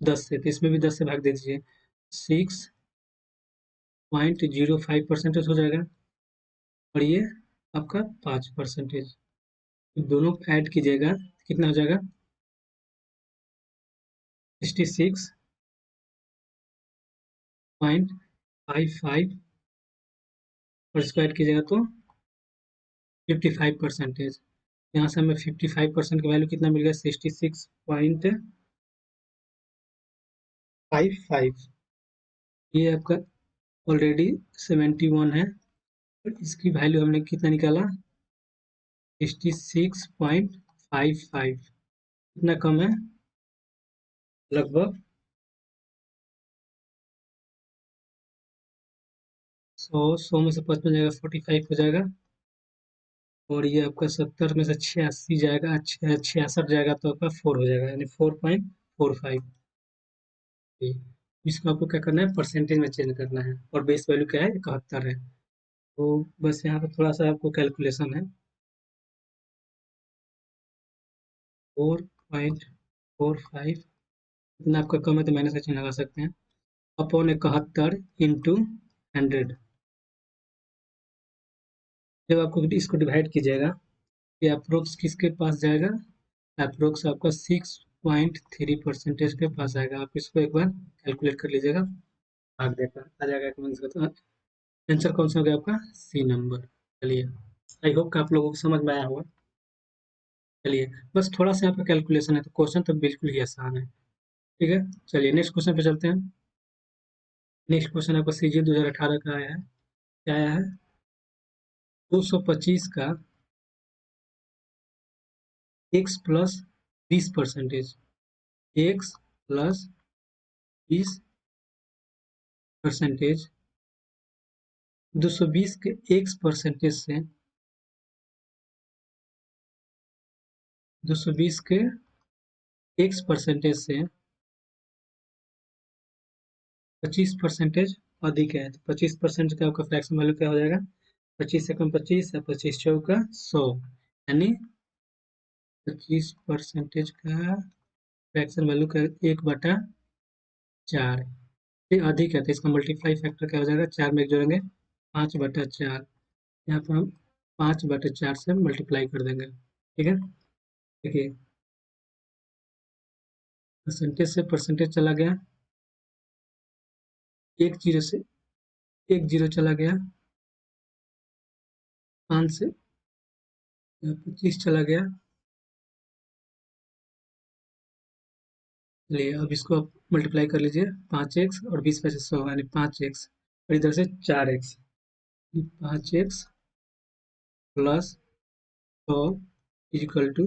10 से, तो इसमें भी 10 से भाग दे दीजिए। 6.05% हो जाएगा, और ये आपका 5%। दोनों ऐड कीजिएगा, कितना हो जाएगा? 66.55, और इसको ऐड कीजिएगा तो 55%। यहाँ से हमें 55% की वैल्यू कितना मिल गया, 66.55। ये आपका ऑलरेडी 71 है, और इसकी वैल्यू हमने कितना निकाला, 66.55। कितना कम है, लगभग 100 में से 55 जाएगा, 45 हो जाएगा। और ये आपका 70 में से 86 जाएगा, 66 जाएगा तो आपका 4 हो जाएगा, यानी 4.45। इसको आपको क्या करना है, परसेंटेज में चेंज करना है, और बेस वैल्यू क्या है, 71 है। तो बस यहाँ पे थोड़ा सा आपको कैलकुलेशन है, 4.45 इतना आपका कम है तो माइनस का चिन्ह लगा सकते हैं, अपॉन 71 इंटू 100। जब आपको इसको डिवाइड कीजिएगा, ये अप्रोक्स किसके पास जाएगा, अप्रोक्स आपका 6.3% के पास आएगा। आप इसको एक बार कैलकुलेट कर लीजिएगा, भाग देकर आ जाएगा कमेंट्स का। तो आंसर कौन सा हो गया आपका, सी नंबर। चलिए, आई होप कि आप लोगों को समझ में आया होगा। चलिए, बस थोड़ा सा यहाँ पे कैलकुलेशन है, तो क्वेश्चन तो बिल्कुल ही आसान है। ठीक है, चलिए नेक्स्ट क्वेश्चन पे चलते हैं। नेक्स्ट क्वेश्चन आपका सीजी 2018 का आया है। क्या आया है, 225 का x प्लस 20%, x प्लस 20%, 220 के x परसेंटेज से 220 के x परसेंटेज से 25% अधिक है, तो 25% का आपका फ्रैक्शन वैल्यू क्या हो जाएगा, 25 से कम 25 या 25 चौका 100, यानी 25% का फ्रैक्शन वैल्यू का 1/4। ये अधिक है तो इसका मल्टीप्लाई फैक्टर क्या हो जाएगा, 4 में एक जोड़ेंगे 5/4। यहाँ पर हम 5/4 से मल्टीप्लाई कर देंगे। ठीक है, देखिए परसेंटेज से परसेंटेज चला गया, एक जीरो से एक जीरो चला गया, 5 से 25 चला गया। चलिए अब इसको आप मल्टीप्लाई कर लीजिए, 5x और 20 5 100, यानी 5x, और इधर से 4x, 5x plus 100 is equal to,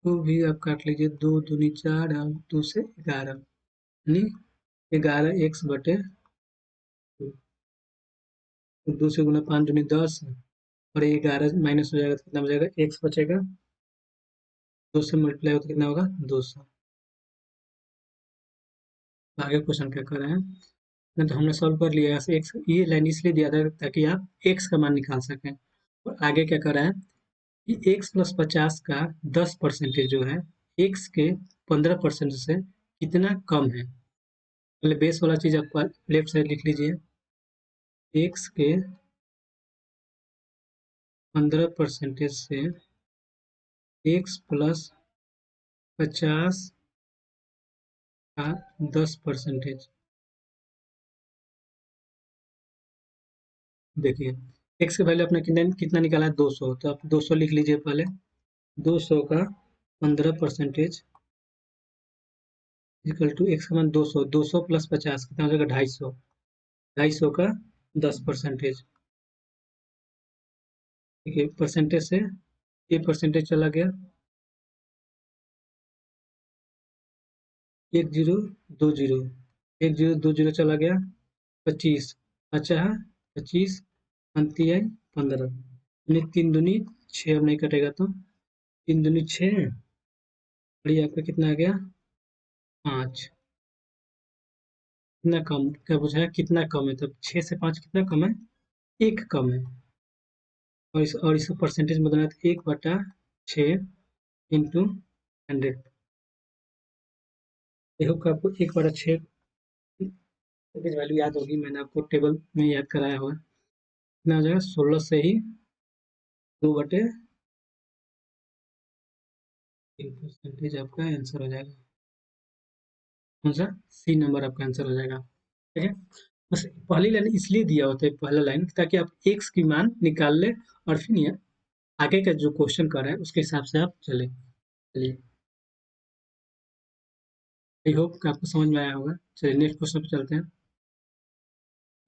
तो भी आप काट लीजिए, 2 दूनी 4 और 2 से 11, यानी 11x/2। 2 से गुना 5 दूनी 10, और ये 11 माइनस हो जाएगा तो कितना बचेगा, x बचेगा। 2 से मल्टीप्लाई होता कितना होगा, 200। आगे क्वेश्चन क्या कर रहे हैं, नहीं तो हमने सॉल्व कर लिया। यहाँ से एक्स, ये लाइन इसलिए दिया था ताकि आप एक्स का मान निकाल सकें। और आगे क्या कर रहा है कि एक्स प्लस 50 का 10% जो है एक्स के 15% से कितना कम है। पहले बेस वाला चीज आप लेफ्ट साइड लिख लीजिए, एक्स के 15% से एक्स प्लस 50 का 10%। देखिए, एक्स की वैल्यू अपने कितने कितना निकाला है, 200, तो आप 200 लिख लीजिए पहले। 200 का 15% इक्वल टू एक्स का मान 200, 200 प्लस 50 कितना हो जाएगा, 250। 250 का 10%, ठीक है, परसेंटेज से ये परसेंटेज चला गया, 1 0 2 0, 1 0 2 0 चला गया, 25 अच्छा है, 25 अंती है 15, यानी 3 दूनी 6, अब नहीं कटेगा तो 3 दूनी 6, और ये आपका कितना आ गया, 5। कितना कम, क्या पूछा है, कितना कम है, तब 6 से 5 कितना कम है, 1 कम है। और इसको परसेंटेज में बदलना है तो 1/6 इंटू 100। आई होप आपको 1/6 वैल्यू याद होगी, मैंने आपको टेबल में याद कराया हुआ है। कितना हो जाएगा, 16 से ही 2/3% आपका आंसर हो जाएगा। कौन सा, सी नंबर आपका आंसर हो जाएगा। ठीक है, बस पहली लाइन इसलिए दिया होता है पहला लाइन ताकि आप x की मान निकाल लें और फिर ये आगे का जो क्वेश्चन कर रहे हैं उसके हिसाब से आप चलें। चलिए, आई होप कि आपको समझ में आया होगा। चलिए नेक्स्ट क्वेश्चन पे चलते हैं।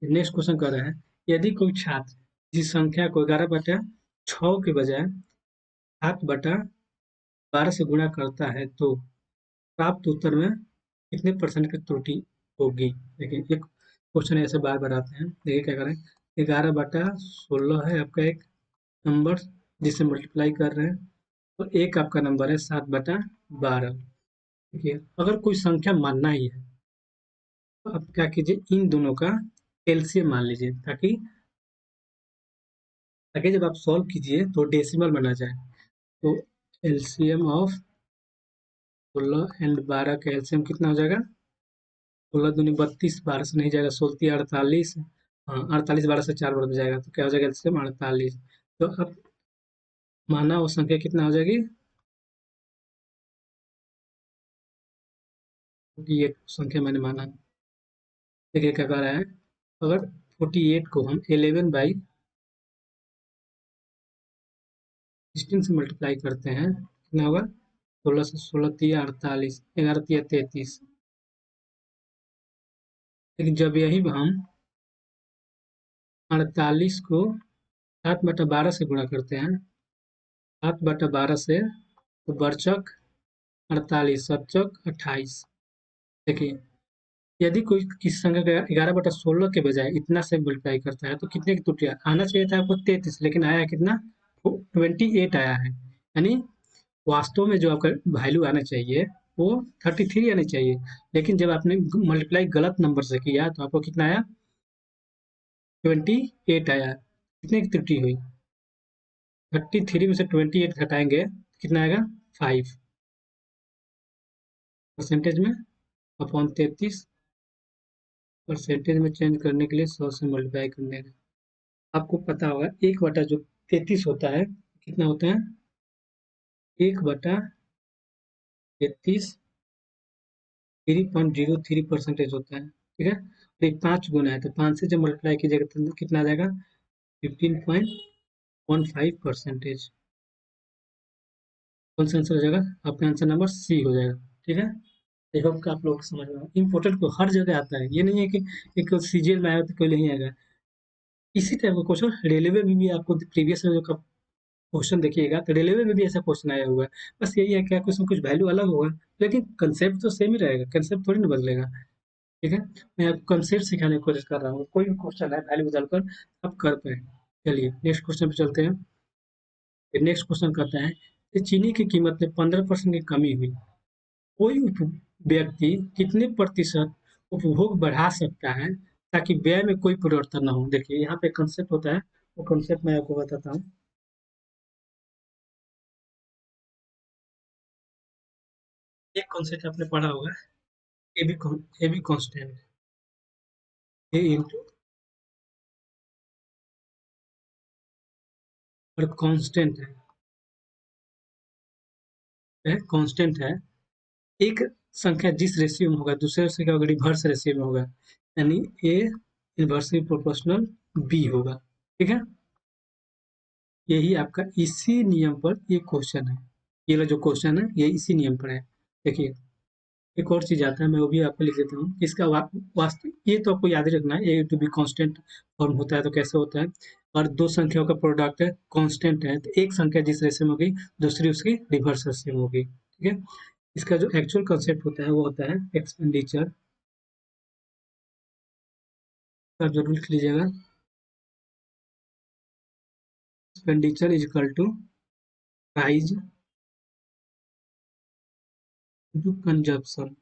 नेक्स्ट क्वेश्चन कर रहा है, यदि कोई छात्र जिस संख्या को 11/6 के बजाय 7/12 से गुणा करता है तो प्राप्त उत्तर में कितने परसेंट की त्रुटि होगी। देखिए एक क्वेश्चन ऐसे बार बार आते हैं। देखिए क्या करें, 11/16 है आपका एक नंबर जिसे मल्टीप्लाई कर रहे हैं, तो एक आपका नंबर है 7/12। देखिए अगर कोई संख्या मानना ही है तो आप क्या कीजिए, इन दोनों का एलसीएम मान लीजिए ताकि ताकि जब आप सॉल्व कीजिए तो डेसिमल में ना जाए। तो एलसीएम ऑफ 16 एंड 12 का एलसीएम कितना हो जाएगा, 16 दूनी 32, 12 से नहीं जाएगा, 16 48, हाँ 48 12 से 4 बढ़ जाएगा तो क्या हो जाएगा एलसीएम 48। तो अब माना वो संख्या कितना हो जाएगी, ये संख्या मैंने माना। देखिए क्या कह रहा है, अगर 48 को हम 11/16 से मल्टीप्लाई करते हैं कितना होगा, 16 से 16 तिया 48, 11 तिया 33। लेकिन जब यही हम 48 को 7/12 से गुणा करते हैं, 7/12 से, तो बरचक 48, सतचक 28। देखिए यदि कोई किसी संख्या का 11/16 के बजाय इतना से मल्टीप्लाई करता है तो कितने की त्रुटियां आना चाहिए था आपको 33, लेकिन आया कितना, 28 आया है। यानी वास्तव में जो आपका वैल्यू आना चाहिए वो 33 आनी चाहिए, लेकिन जब आपने मल्टीप्लाई गलत नंबर से किया तो आपको कितना आया, 28 आया। कितने की त्रुटि हुई, 33 में से 28 घटाएंगे कितना आएगा, 5 परसेंटेज में अपॉन 33, परसेंटेज में चेंज करने के लिए 100 से मल्टीप्लाई करने का। आपको पता होगा 1/33 होता है, कितना होता है, 1/33 3.03% होता है, ठीक है। तो 5 गुना है तो 5 से जब मल्टीप्लाई कीजिएगा तो कितना आ जाएगा, 15.15%। कौन सा आंसर हो जाएगा, आपका आंसर नंबर सी हो जाएगा, ठीक है। देखो कि आप लोग समझ में इंपॉर्टेंट को हर जगह आता है, ये नहीं है कि एक सीजीएल में आया तो कोई नहीं आएगा। इसी टाइप का क्वेश्चन रेलवे में भी आपको प्रीवियस जो क्वेश्चन देखिएगा तो रेलवे में भी ऐसा क्वेश्चन आया हुआ है। बस यही है क्या कुछ न कुछ वैल्यू अलग होगा, लेकिन कंसेप्ट तो सेम ही रहेगा, कंसेप्ट थोड़ी ना बदलेगा, ठीक है। मैं आपको कंसेप्ट सिखाने की कोशिश कर रहा हूँ, कोई भी क्वेश्चन है वैल्यू बदलकर आप कर पाए। चलिए नेक्स्ट क्वेश्चन पे चलते हैं। नेक्स्ट क्वेश्चन कहता है कि चीनी की कीमत में 15% की कमी हुई, कोई व्यक्ति कितने प्रतिशत उपभोग बढ़ा सकता है ताकि व्यय में कोई परिवर्तन ना हो। देखिए यहाँ पे कंसेप्ट होता है, वो कंसेप्ट मैं आपको बताता हूँ। एक कॉन्सेप्ट आपने पढ़ा होगा, A be constant, A into, और कांस्टेंट है कांस्टेंट है, एक संख्या जिस रेशियो में होगा दूसरे से क्या होगा, रिवर्स रेशियो में होगा, यानी ए इनवर्सली प्रोपोर्शनल बी होगा, ठीक है। यही आपका इसी नियम पर ये क्वेश्चन है, ये वाला जो क्वेश्चन है ये इसी नियम पर है। देखिए एक और चीज आता है, मैं वो भी आपको लिख देता हूँ, इसका वास्तव ये तो आपको याद ही रखना है, ए टू बी कांस्टेंट फॉर्म होता है तो कैसे होता है, और दो संख्याओं का प्रोडक्ट है कांस्टेंट है तो एक संख्या जिस रेशियो में होगी दूसरी उसकी रिवर्स रेशियो में होगी, ठीक है। इसका जो एक्चुअल कंसेप्ट होता है वो होता है एक्सपेंडिचर, आप जरूर लिख लीजिएगा, expenditure is equal to price to consumption,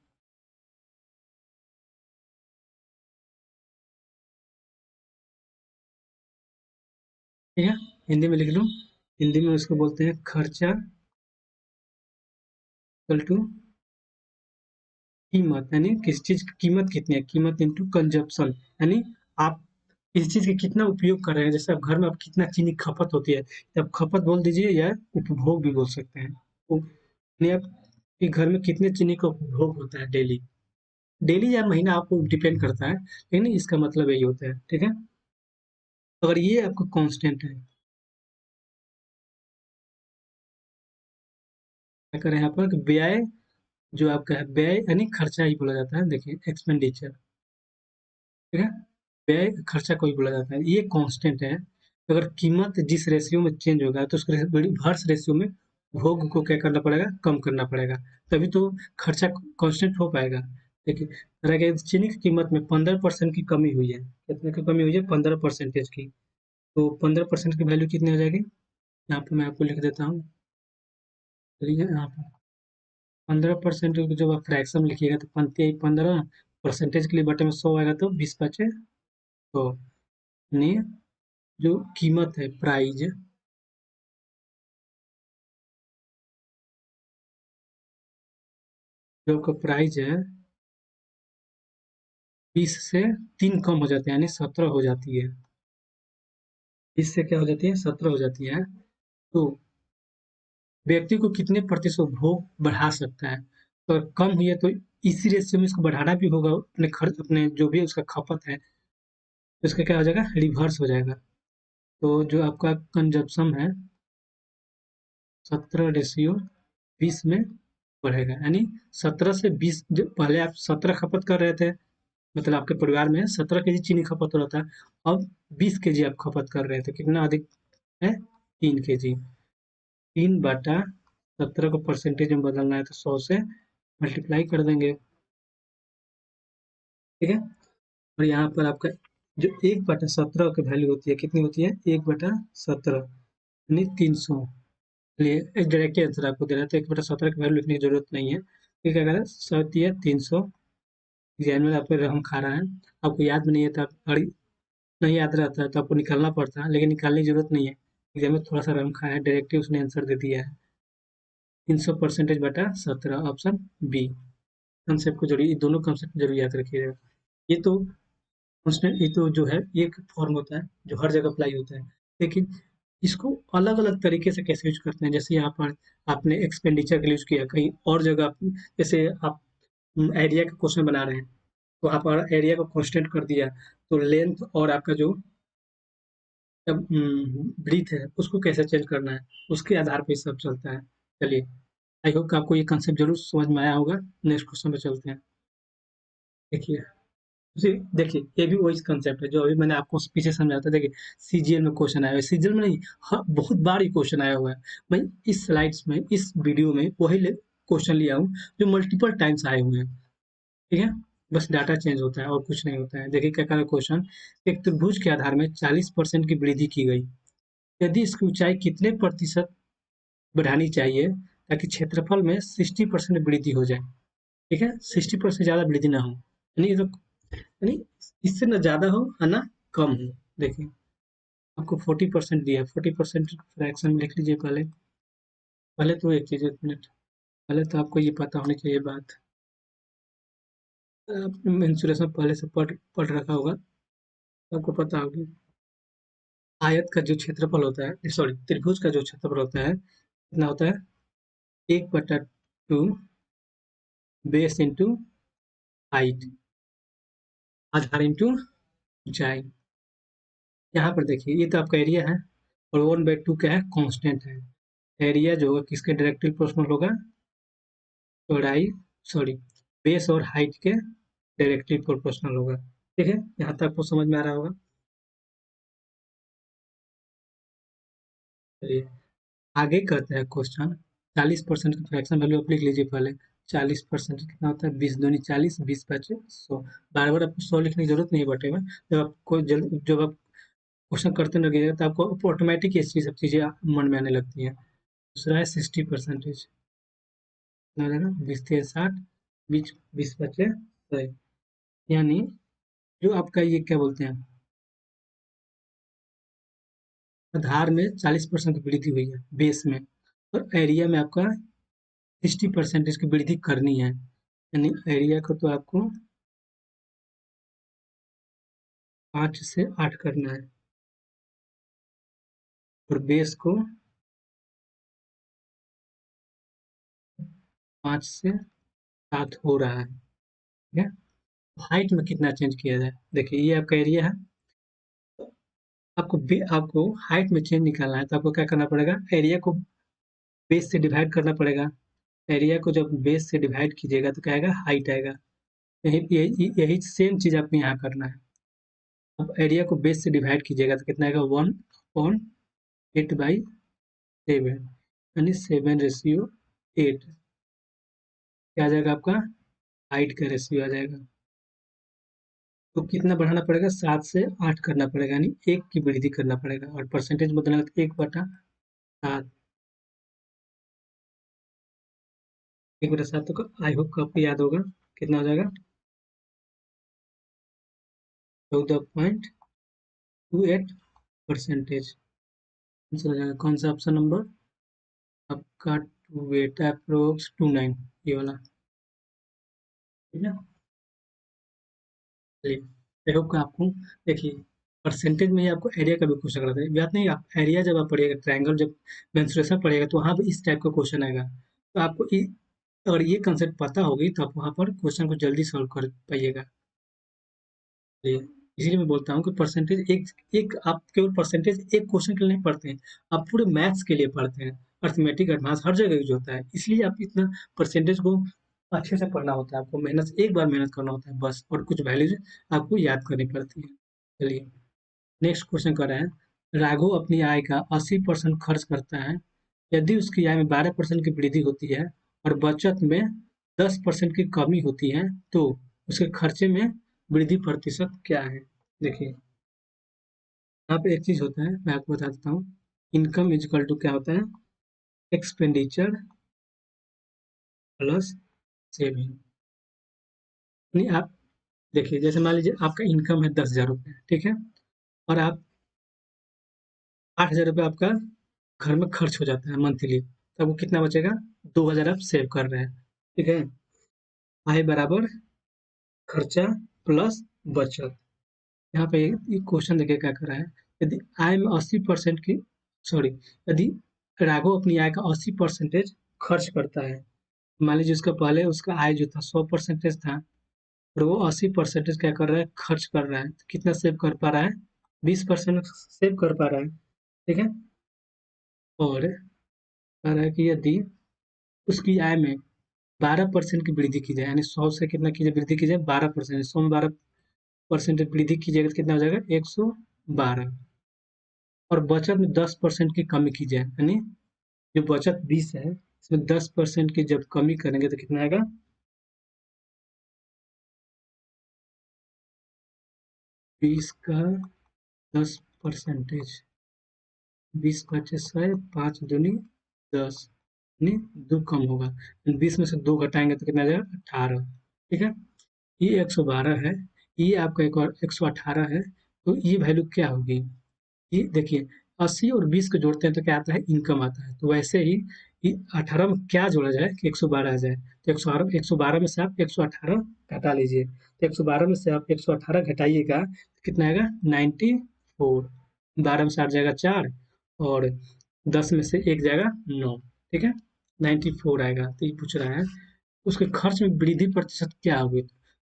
ठीक है। हिंदी में लिख लो, हिंदी में उसको बोलते हैं खर्चा इक्वल टू कीमत, यानी किसी चीज की कीमत कितनी है, कीमत इंटू कंजप्शन, यानी आप किसी चीज का कितना उपयोग कर रहे हैं। जैसे आप घर में आप कितना चीनी खपत होती है, तो आप खपत बोल दीजिए या उपभोग भी बोल सकते हैं, यानी आपके घर में कितने चीनी का उपभोग होता है डेली, डेली या महीना आपको डिपेंड करता है, लेकिन इसका मतलब यही होता है, ठीक है? अगर ये आपका कांस्टेंट है, क्या करें यहाँ पर कि व्यय जो आपका है, व्यय यानी खर्चा ही बोला जाता है, देखिए एक्सपेंडिचर, ठीक है? व्यय खर्चा को ही बोला जाता है, ये कांस्टेंट है। अगर कीमत जिस रेशियो में चेंज होगा तो उसको रिवर्स रेशियो में भोग को क्या करना पड़ेगा, कम करना पड़ेगा, तभी तो खर्चा कांस्टेंट हो पाएगा। देखिए अगर अगर चीनी की कीमत में 15% की कमी हुई है, कितने की कमी हुई है, 15% की, तो 15% की वैल्यू कितनी हो जाएगी, यहाँ पे मैं आपको लिख देता हूँ, चलिए यहाँ पर 15% जब आप फ्रैक्शन में लिखिएगा तो पंक्ति 15, परसेंटेज के लिए बटे में 100 आएगा तो 20 बचे, तो यानी जो कीमत है, प्राइज, जो आपका प्राइज है 20 से 3 कम हो जाते हैं, यानी 17 हो जाती है। 20 से क्या हो जाती है, 17 हो जाती है। तो व्यक्ति को कितने प्रतिशत भोग बढ़ा सकता है, तो अगर कम हुई है तो इसी रेशियो में इसको बढ़ाना भी होगा, अपने खर्च, अपने जो भी उसका खपत है, तो इसका क्या हो जाएगा, रिवर्स हो जाएगा। तो जो आपका कंजप्शन है 17 रेशियो 20 में बढ़ेगा, यानी 17 से 20, जो पहले आप 17 खपत कर रहे थे, मतलब आपके परिवार में 17 केजी चीनी खपत हो रहा था, अब 20 केजी आप खपत कर रहे थे, कितना अधिक है, 3 केजी। 3 बाटा 17 को परसेंटेज में बदलना है तो 100 से मल्टीप्लाई कर देंगे, ठीक है? और यहाँ पर आपका जो 1/17 की वैल्यू होती है, कितनी होती है, 1/17 यानी 300। चलिए एक डायरेक्ट आंसर आपको दे रहा है, तो 1/17 की वैल्यू लिखने की जरूरत नहीं है, ठीक है? अगर सत्य है 300, एग्जाम में आपको रकम खा रहा है, आपको याद में नहीं है तो आप, अगर नहीं याद रहता है तो आपको निकालना पड़ता है, लेकिन निकालने की जरूरत नहीं है, एग्जाम में थोड़ा सा रकम खाया है, डायरेक्टली उसने आंसर दे दिया है। 300 परसेंटेज बटा 17, ऑप्शन बी। कंसेप्ट को जोड़िए, ये दोनों कंसेप्ट जरूर याद रखिएगा। ये तो कांस्टेंट, ये तो जो है ये एक फॉर्म होता है जो हर जगह अप्लाई होता है, लेकिन इसको अलग अलग तरीके से कैसे यूज करते हैं, जैसे यहाँ पर आपने एक्सपेंडिचर के लिए यूज किया, कहीं और जगह जैसे आप एरिया का क्वेश्चन बना रहे हैं, तो आप एरिया को कांस्टेंट कर दिया, तो लेंथ और आपका जो ब्रीथ है उसको कैसे चेंज करना है, उसके आधार पे सब चलता है। चलिए, आई होप कि आपको ये कंसेप्ट जरूर समझ में आया होगा। नेक्स्ट क्वेश्चन पे चलते हैं। देखिए, जी, देखिए ये भी वही कंसेप्ट है जो अभी मैंने आपको पीछे समझाया था। देखिए सीजीएल में क्वेश्चन आया हुआ है, सीजीएल में नहीं, हाँ, बहुत बार ये क्वेश्चन आया हुआ है। मैं इस स्लाइड्स में, इस वीडियो में वही क्वेश्चन लिया हूँ जो मल्टीपल टाइम्स आए हुए हैं, ठीक है? बस डाटा चेंज होता है और कुछ नहीं होता है। देखिए क्या कह रहा है क्वेश्चन, एक त्रिभुज के आधार में 40% की वृद्धि की गई, यदि इसकी ऊंचाई कितने प्रतिशत बढ़ानी चाहिए ताकि क्षेत्रफल में 60% वृद्धि हो जाए, ठीक है? 60% ज्यादा वृद्धि ना हो, यानी ये तो, यानी इससे ना ज़्यादा हो और ना कम हो। देखिए, आपको 40% दिया है, 40% फ्रैक्शन में लिख लीजिए पहले। पहले तो एक चीज़, 1 मिनट, पहले तो आपको ये पता होनी चाहिए बात, आपने मेंसुरेशन पहले से पढ़ पढ़ रखा होगा, तो आपको पता होगी। आयत का जो क्षेत्रफल होता है, सॉरी, त्रिभुज का जो क्षेत्रफल होता है, कितना होता है, 1/2 बेस इंटू हाइट, आधार इंटू ऊंचाई। यहाँ पर देखिए ये तो आपका एरिया है, और 1/2 क्या है, कांस्टेंट है। एरिया जो होगा किसके डायरेक्टली प्रोपोर्शनल होगा, चौड़ाई, सॉरी, बेस और हाइट के डायरेक्टली प्रोपोर्शनल होगा, ठीक है? यहाँ तक आपको समझ में आ रहा होगा। चलिए आगे करते हैं क्वेश्चन। 40% की फ्रैक्शन वैल्यू आप लिख लीजिए पहले। 40% कितना होता है, 20 दूनी 40, 20 बचे 100। बार बार आपको 100 लिखने की जरूरत नहीं है बटे में, जब आप क्वेश्चन करते लगिएगा तो आपको ऑटोमेटिक ये सब चीजें मन में आने लगती हैं। दूसरा है 60%, कितना रहेगा, 20 × 60, 20 बचे 100, यानी जो आपका ये क्या बोलते हैं, आधार में 40% की वृद्धि हुई है बेस में, और एरिया में आपका 60% की वृद्धि करनी है, यानी एरिया को तो आपको 5 से 8 करना है, और बेस को 5 से 7 हो रहा है, ठीक है? हाइट में कितना चेंज किया जाए। देखिए ये आपका एरिया है, आपको हाइट में चेंज निकालना है तो आपको क्या करना पड़ेगा, एरिया को बेस से डिवाइड करना पड़ेगा। एरिया को जब बेस से डिवाइड कीजिएगा तो क्या आएगा, हाइट आएगा। यही सेम चीज़ आपको यहाँ करना है। अब एरिया को बेस से डिवाइड कीजिएगा तो कितना आएगा, 1/8/7, यानी 7:8 क्या आ जाएगा आपका, हाइट का रेशियो आ जाएगा। तो कितना बढ़ाना पड़ेगा, 7 से 8 करना पड़ेगा, यानी 1 की वृद्धि करना पड़ेगा और परसेंटेज बदलना तो 1/7। 1/7 तो आई होप आपको याद होगा कितना हो जाएगा, 14.28%। आंसर हो जाएगा कौन सा, ऑप्शन नंबर आपका 28 अप्रोक्स 29, ये वाला। ठीक है, चलिए आई होप आपको, देखिए परसेंटेज में ही आपको एरिया का भी क्वेश्चन कराता है, याद नहीं, आप एरिया जब आप पढ़िएगा, ट्रायंगल जब मेंसुरेशन पढ़िएगा तो वहाँ पे इस टाइप का क्वेश्चन आएगा। तो आपको अगर ये कंसेप्ट पता होगी तो आप वहाँ पर क्वेश्चन को जल्दी सॉल्व कर पाइएगा। जी, इसीलिए मैं बोलता हूँ कि परसेंटेज एक एक आप केवल परसेंटेज एक क्वेश्चन के लिए नहीं पढ़ते हैं, आप पूरे मैथ्स के लिए पढ़ते हैं। अरिथमेटिक, एडवांस हर जगह यूज़ होता है। इसलिए आप इतना परसेंटेज को अच्छे से पढ़ना होता है। आपको एक बार मेहनत करना होता है बस, और कुछ वैल्यूज़ आपको याद करनी पड़ती है। चलिए नेक्स्ट क्वेश्चन कर रहे हैं। राघव अपनी आय का 80% खर्च करता है। यदि उसकी आय में 12% की वृद्धि होती है और बचत में 10% की कमी होती है, तो उसके खर्चे में वृद्धि प्रतिशत क्या है? देखिए, यहाँ पे एक चीज़ होता है, मैं आपको बता देता हूँ। इनकम इज इक्वल टू क्या होता है, एक्सपेंडिचर प्लस सेविंग। नहीं, आप देखिए, जैसे मान लीजिए आपका इनकम है 10,000 रुपये, ठीक है, और आप 8,000 रुपये आपका घर में खर्च हो जाता है मंथली, तो आपको कितना बचेगा, 2,000 आप सेव कर रहे हैं। ठीक है, आय बराबर खर्चा प्लस बचत। यहाँ पे ये क्वेश्चन देखिए क्या कर रहा है। यदि आय में 80% की, सॉरी, यदि राघव अपनी आय का 80% खर्च करता है, मान लीजिए उसका पहले उसका आय जो था 100% था, और वो 80% क्या कर रहा है, खर्च कर रहा है, तो कितना सेव कर पा रहा है, 20% सेव कर पा रहा है। ठीक है, और कह रहा है कि यदि उसकी आय में 12% की वृद्धि की जाए, यानी 100 से कितना की जाए, वृद्धि की जाए 12%, 100 में 12% वृद्धि कीजिएगा तो कितना हो जाएगा, 112। और बचत में 10% की कमी की जाए, यानी जो बचत 20 है, इसमें 10% की जब कमी करेंगे तो कितना आएगा, 20 का 10%, 20 पचे 100, 5 दूनी 10, यानी 2 कम होगा। 20 में से 2 घटाएंगे तो कितना आ जाएगा, 18। ठीक है, ये 112 है, ये आपका एक और 118 है, तो ये वैल्यू क्या होगी, ये देखिए 80 और 20 को जोड़ते हैं तो क्या आता है, इनकम आता है। तो वैसे ही 18 में क्या जोड़ा जाए कि 112 आ जाए, तो 112 में से आप 118 घटा लीजिए, तो 112 में से आप 118 घटाइएगा तो कितना आएगा, 94। 12 में से 8 जाएगा 4, और 10 में से 1 जाएगा 9। ठीक है, 94 आएगा। तो ये पूछ रहा है उसके खर्च में वृद्धि प्रतिशत क्या होगी।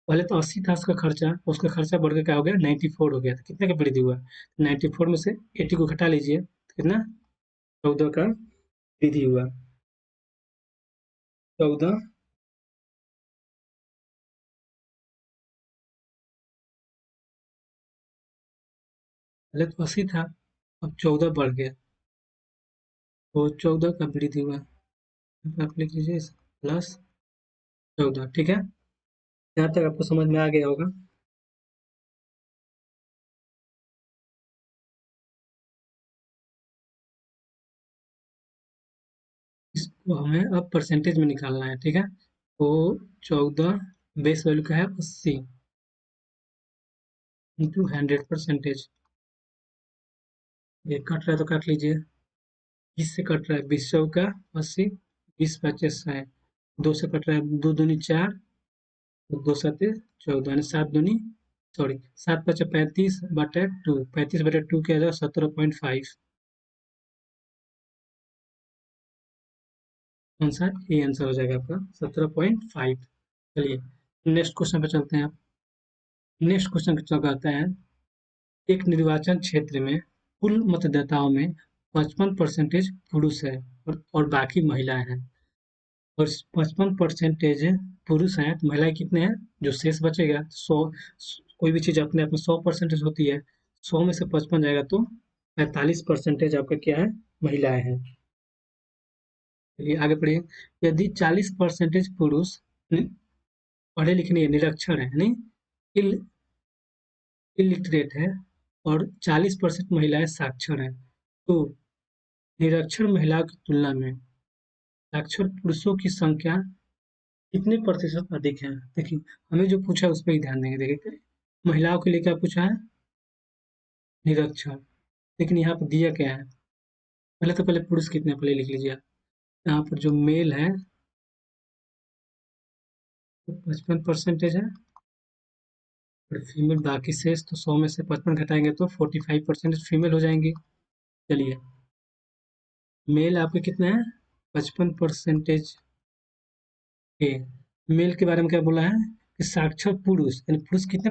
पहले तो 80 था उसका खर्चा बढ़ के क्या हो गया, 94 हो गया, तो कितने का वृद्धि हुआ, 94 में से 80 को घटा लीजिए तो कितना, 14 का वृद्धि हुआ। 14, पहले तो 80 था, अब 14 बढ़ गया, तो 14 का वृद्धि हुआ। यहाँ पे आप लिख लीजिए प्लस 14। ठीक है, यहाँ तक आपको समझ में आ गया होगा। इसको हमें अब परसेंटेज में निकालना है। ठीक है, तो 14 बेस वैल्यू का है 80 इंटू 100%। ये कट रहा है तो काट लीजिए, 20 से कट रहा है, 20 चौका 80, 20 पच्चीस 100, 2 से कट रहा है, 2 दूनी 4, 2 सत्ते 14, यानी 7 दूनी, सॉरी 7 पचे 35/2, 35/2 क्या आ जाएगा, 17.5। आंसर ए आंसर हो जाएगा आपका 17.5। चलिए नेक्स्ट क्वेश्चन पे चलते हैं आप। नेक्स्ट क्वेश्चन कहता है, एक निर्वाचन क्षेत्र में कुल मतदाताओं में 55% पुरुष है और बाकी महिलाएं हैं, और 55% पुरुष हैं तो महिलाएं कितने हैं, जो शेष बचेगा 100, कोई भी चीज अपने आप में 100% होती है, 100 में से 55 जाएगा तो 45% आपका क्या है, महिलाएं हैं। चलिए आगे पढ़िए। यदि 40% पुरुष पढ़े लिखे नहीं है, निरक्षर है, नहीं इलिटरेट है, और 40% महिलाएं साक्षर हैं, तो निरक्षर महिलाओं की तुलना में साक्षर पुरुषों की संख्या कितने प्रतिशत अधिक है। देखिए हमें जो पूछा है उस पर ही ध्यान देंगे। देखिए महिलाओं के लिए क्या पूछा है, निरक्षर, लेकिन यहाँ पर दिया क्या है, पहले पुरुष कितने पहले लिख लीजिए आप। यहाँ पर जो मेल है तो 55% है, और फीमेल बाकी शेष, तो 100 में से 55 घटाएंगे तो 45% फीमेल हो जाएंगी। चलिए मेल आपके कितने हैं, 55% के। मेल के बारे में क्या बोला है कि साक्षर पुरुष, यानी पुरुष कितने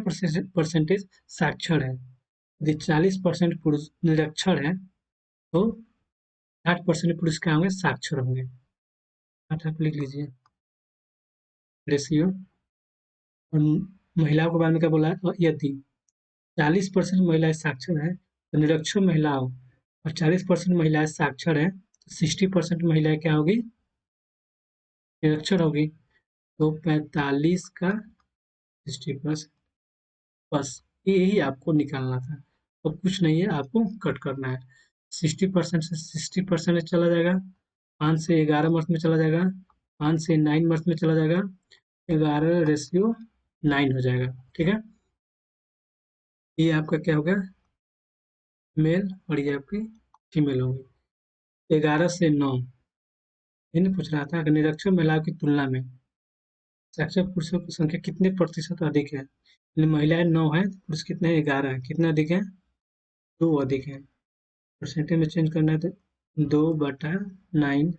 परसेंटेज साक्षर है। यदि 40% पुरुष निरक्षर है तो 60% पुरुष क्या होंगे, साक्षर होंगे। 8 आप लिख लीजिए रेशियो। और महिलाओं के बारे में क्या बोला है, और यदि 40% महिलाएं साक्षर है तो निरक्षर महिलाओं, और 40% महिलाएं साक्षर है तो 60% महिलाएं क्या होगी, निरक्षर होगी। तो 45 का 60%, बस यही आपको निकालना था, तो कुछ नहीं है, आपको कट करना है। 60% से 60% चला जाएगा, 5 से 11 मंथ में चला जाएगा, 5 से 9 मंथ में चला जाएगा, 11:9 हो जाएगा। ठीक है, ये आपका क्या होगा, मेल, और ये आपकी फीमेल होगी। 11 से 9, ये नहीं पूछ रहा था कि निरक्षर महिलाओं की तुलना में साक्षर पुरुषों की संख्या कितने प्रतिशत अधिक है। यानी महिलाएं 9 है, पुरुष कितने हैं, 11 है, कितने अधिक है, 2 अधिक है। परसेंटेज में चेंज करना है तो 2/9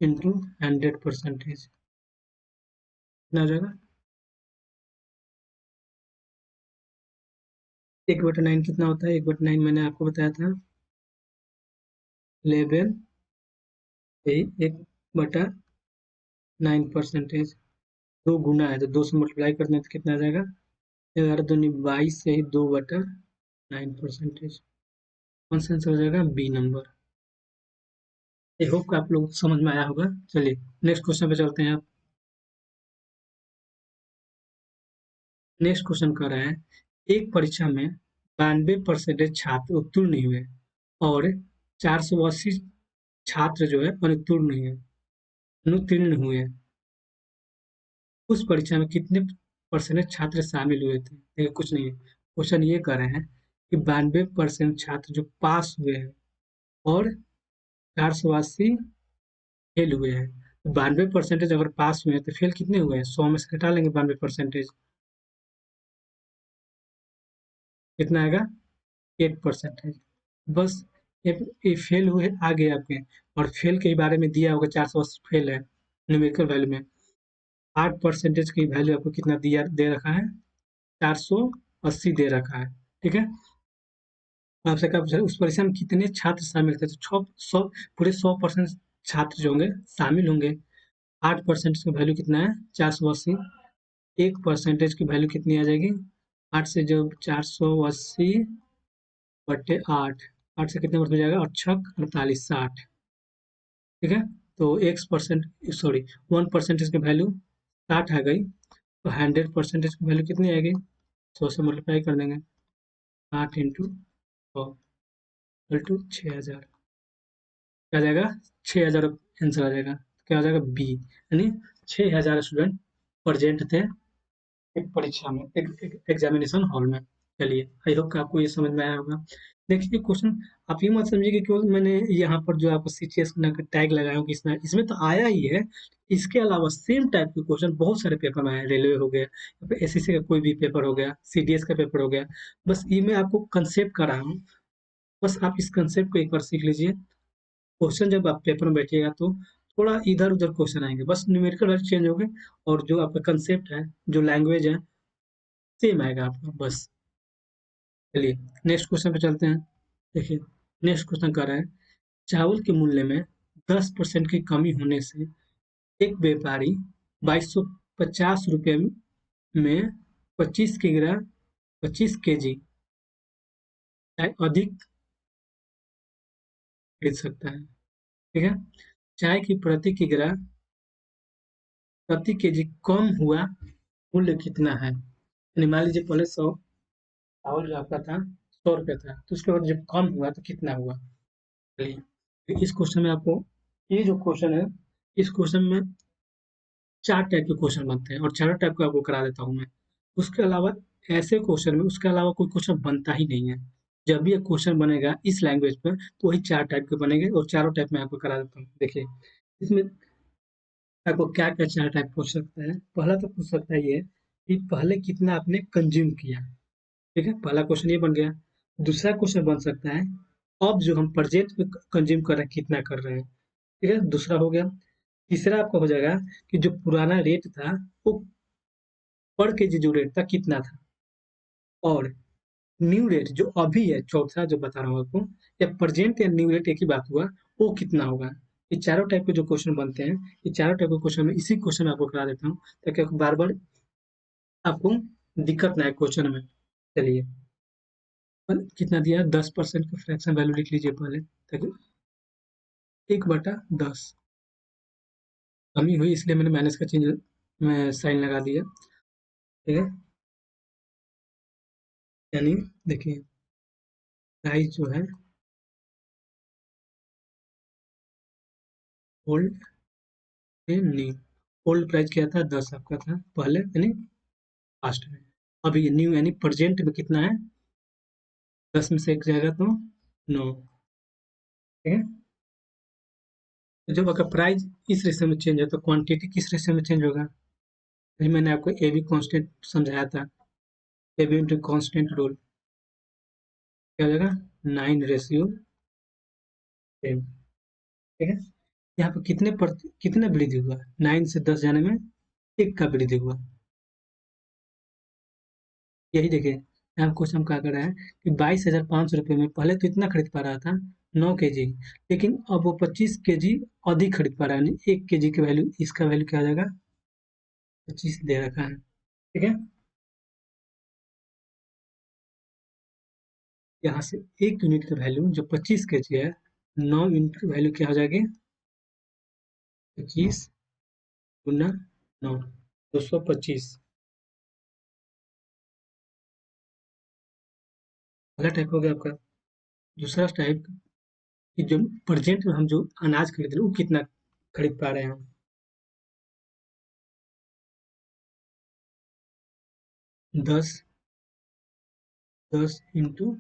इंटू 100%, कितना हो जाएगा, 1/9 कितना होता है, 1/9 मैंने आपको बताया था 11, यही 1/9%। 2 गुना है तो 2 से मल्टीप्लाई करने तो कितना आ जाएगा, 11×2 = 22, यही 2/9%। कौन सा आंसर हो जाएगा, बी नंबर। आई होप आप लोग समझ में आया होगा। चलिए नेक्स्ट क्वेश्चन पे चलते हैं। आप नेक्स्ट क्वेश्चन कर रहे हैं, एक परीक्षा में 92% छात्र उत्तीर्ण नहीं हुए और 480 छात्र जो है अनुत्तीर्ण नहीं है, अनुत्तीर्ण हुए। उस परीक्षा में कितने परसेंट छात्र शामिल हुए थे। देखिए कुछ नहीं है, क्वेश्चन ये कर रहे हैं कि 92% छात्र जो पास हुए हैं और 480 फेल हुए हैं। 92% अगर पास हुए हैं तो फेल कितने हुए हैं, 100 में से घटा लेंगे 92%, कितना आएगा, 8%। बस ये फेल हुए आ गए आपके, और फेल के बारे में दिया होगा 480 फेल है न्यूमेरिकल वैल्यू में। 8% की वैल्यू आपको कितना दिया दे रखा है, 480 दे रखा है। ठीक है, आपसे क्या पूछा उस परीक्षा में कितने छात्र शामिल थे, तो 100 पूरे 100% छात्र जो होंगे शामिल होंगे। 8% की वैल्यू कितना है, 480, 1% की वैल्यू कितनी आ जाएगी, 8 से जब 480/8, 8 से कितने वर्ष में जाएगा, और 6 48 60। ठीक है, तो 1% सॉरी 1% की वैल्यू 60 आ गई, तो 100% की वैल्यू कितनी आएगी, 100 से मल्टीप्लाई कर देंगे, 8 × 100 इक्वल टू 6000, क्या आ जाएगा, 6000 आंसर आ जाएगा। क्या आ जाएगा, बी, यानी 6000 स्टूडेंट प्रेजेंट थे एक परीक्षा में, एक एग्जामिनेशन हॉल में। चलिए आई होप कि आपको ये समझ में आया होगा। देखिए क्वेश्चन आप ये मत समझिए कि केवल मैंने यहाँ पर जो आपको सीटीएस का टैग लगाया हूँ कि इसमें तो आया ही है, इसके अलावा सेम टाइप के क्वेश्चन बहुत सारे पेपर में आए हैं। रेलवे हो गया या फिर एसएससी का कोई भी पेपर हो गया, सीडीएस का पेपर हो गया। बस ये मैं आपको कंसेप्ट कर रहा हूँ, बस आप इस कंसेप्ट को एक बार सीख लीजिए। क्वेश्चन जब आप पेपर में बैठिएगा तो थोड़ा इधर उधर क्वेश्चन आएंगे, बस न्यूमेरिकल वैल्यू चेंज होंगे, और जो आपका कंसेप्ट है, जो लैंग्वेज है, सेम आएगा आपका बस। चलिए नेक्स्ट क्वेश्चन पे चलते हैं। देखिए नेक्स्ट क्वेश्चन कह रहा है चावल के मूल्य में 10% की कमी होने से एक व्यापारी 2250 रुपये में 25 केजी चाय अधिक खरीद सकता है। ठीक है। चाय की प्रति केजी कम हुआ मूल्य कितना है? यानी मान लीजिए पहले 100 चावल जो आपका था 100 रुपये था, तो उसके बाद जब कम हुआ तो कितना हुआ? चलिए तो इस क्वेश्चन में आपको, ये जो क्वेश्चन है, इस क्वेश्चन में 4 टाइप के क्वेश्चन बनते हैं और चारों टाइप को आपको करा देता हूँ मैं। उसके अलावा ऐसे क्वेश्चन में उसके अलावा कोई क्वेश्चन बनता ही नहीं है। जब भी एक क्वेश्चन बनेगा इस लैंग्वेज पे तो वही 4 टाइप के बनेंगे और चारों टाइप मैं आपको करा देता हूँ। देखिए, इसमें आपको क्या-क्या 4 टाइप पूछ सकता है। पहला तो पूछ सकता है ये कि पहले कितना आपने कंज़्यूम किया, ठीक है? पहला क्वेश्चन ये बन गया। दूसरा क्वेश्चन बन सकता है, अब जो हम प्रेज़ेंट में कंज़्यूम कर रहे हैं, कितना कर रहे हैं, ठीक है? दूसरा हो गया। तीसरा आपका हो जाएगा कि जो पुराना रेट था, वो पर केजी जो रेट था, कितना था? और न्यू रेट जो अभी है, चौथा जो बता रहा हूँ आपको, या प्रेज़ेंट या न्यू रेट एक ही बात हुआ, वो कितना होगा? ये चारों टाइप के जो क्वेश्चन बनते हैं, ये चारों टाइप के क्वेश्चन में इसी क्वेश्चन में आपको करा देता हूँ, ताकि आपको बार-बार आपको दिक्कत ना आए क्वेश्चन में। चलिए, कितना दिया? 10% का फ्रैक्शन वैल्यू लिख लीजिए पहले, ताकि 1/10 कमी हुई, इसलिए मैंने माइनस का चिन्ह में साइन लगा दिया, ठीक है? यानी देखिए, प्राइस जो है ओल्ड से न्यू। ओल्ड प्राइस क्या था? 10 आपका था पहले, यानी पास्ट में। अभी ये न्यू यानी प्रेजेंट में कितना है? 10 में से 1 जाएगा तो 9, ठीक है? तो जब आपका प्राइस इस रेशियो में चेंज है तो क्वांटिटी किस रेशियो में चेंज होगा? अभी मैंने आपको ए बी कांस्टेंट समझाया था। A b into constant rule क्या हो जाएगा? 9:10, ठीक है? यहाँ पे कितना वृद्धि हुआ? 9 से 10 जाने में 1 का वृद्धि हुआ। यही देखिए, यहाँ क्वेश्चन क्या कर रहा है कि 22,500 रुपये में पहले तो इतना खरीद पा रहा था, 9 केजी, लेकिन अब वो 25 केजी अधिक खरीद पा रहा है, यानी 1 केजी की वैल्यू, इसका वैल्यू क्या आ जाएगा? 25 दे रखा है, ठीक है? यहाँ से 1 यूनिट की वैल्यू जो 25 केजी है, 9 यूनिट की वैल्यू क्या हो जाएगी? 25 गुना 9, 225। पहला टाइप हो गया आपका। दूसरा टाइप कि जो प्रेजेंट में हम जो अनाज खरीद रहे हैं वो कितना खरीद पा रहे हैं हम? 10 10 इंटू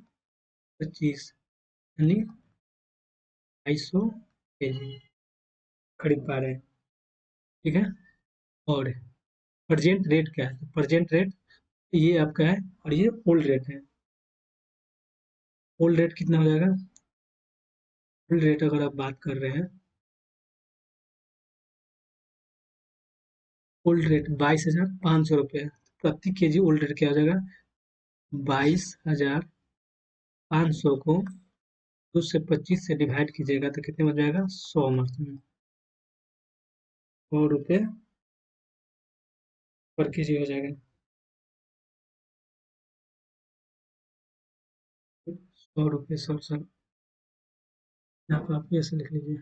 25 यानी 250 केजी खरीद पा रहे हैं, ठीक है? और प्रेजेंट रेट क्या है? तो प्रेजेंट रेट ये आपका है और ये ओल्ड रेट है। ओल्ड रेट कितना हो जाएगा? ओल्ड रेट अगर आप बात कर रहे हैं, ओल्ड रेट 22,500 रुपये प्रति केजी। ओल्ड रेट क्या हो जाएगा? 22,500 को 225 से डिवाइड कीजिएगा तो कितने बन जाएगा? 100 में 100 रुपये पर केजी हो जाएगा। 100 रुपये, सर यहाँ पर आप ऐसे लिख लीजिए।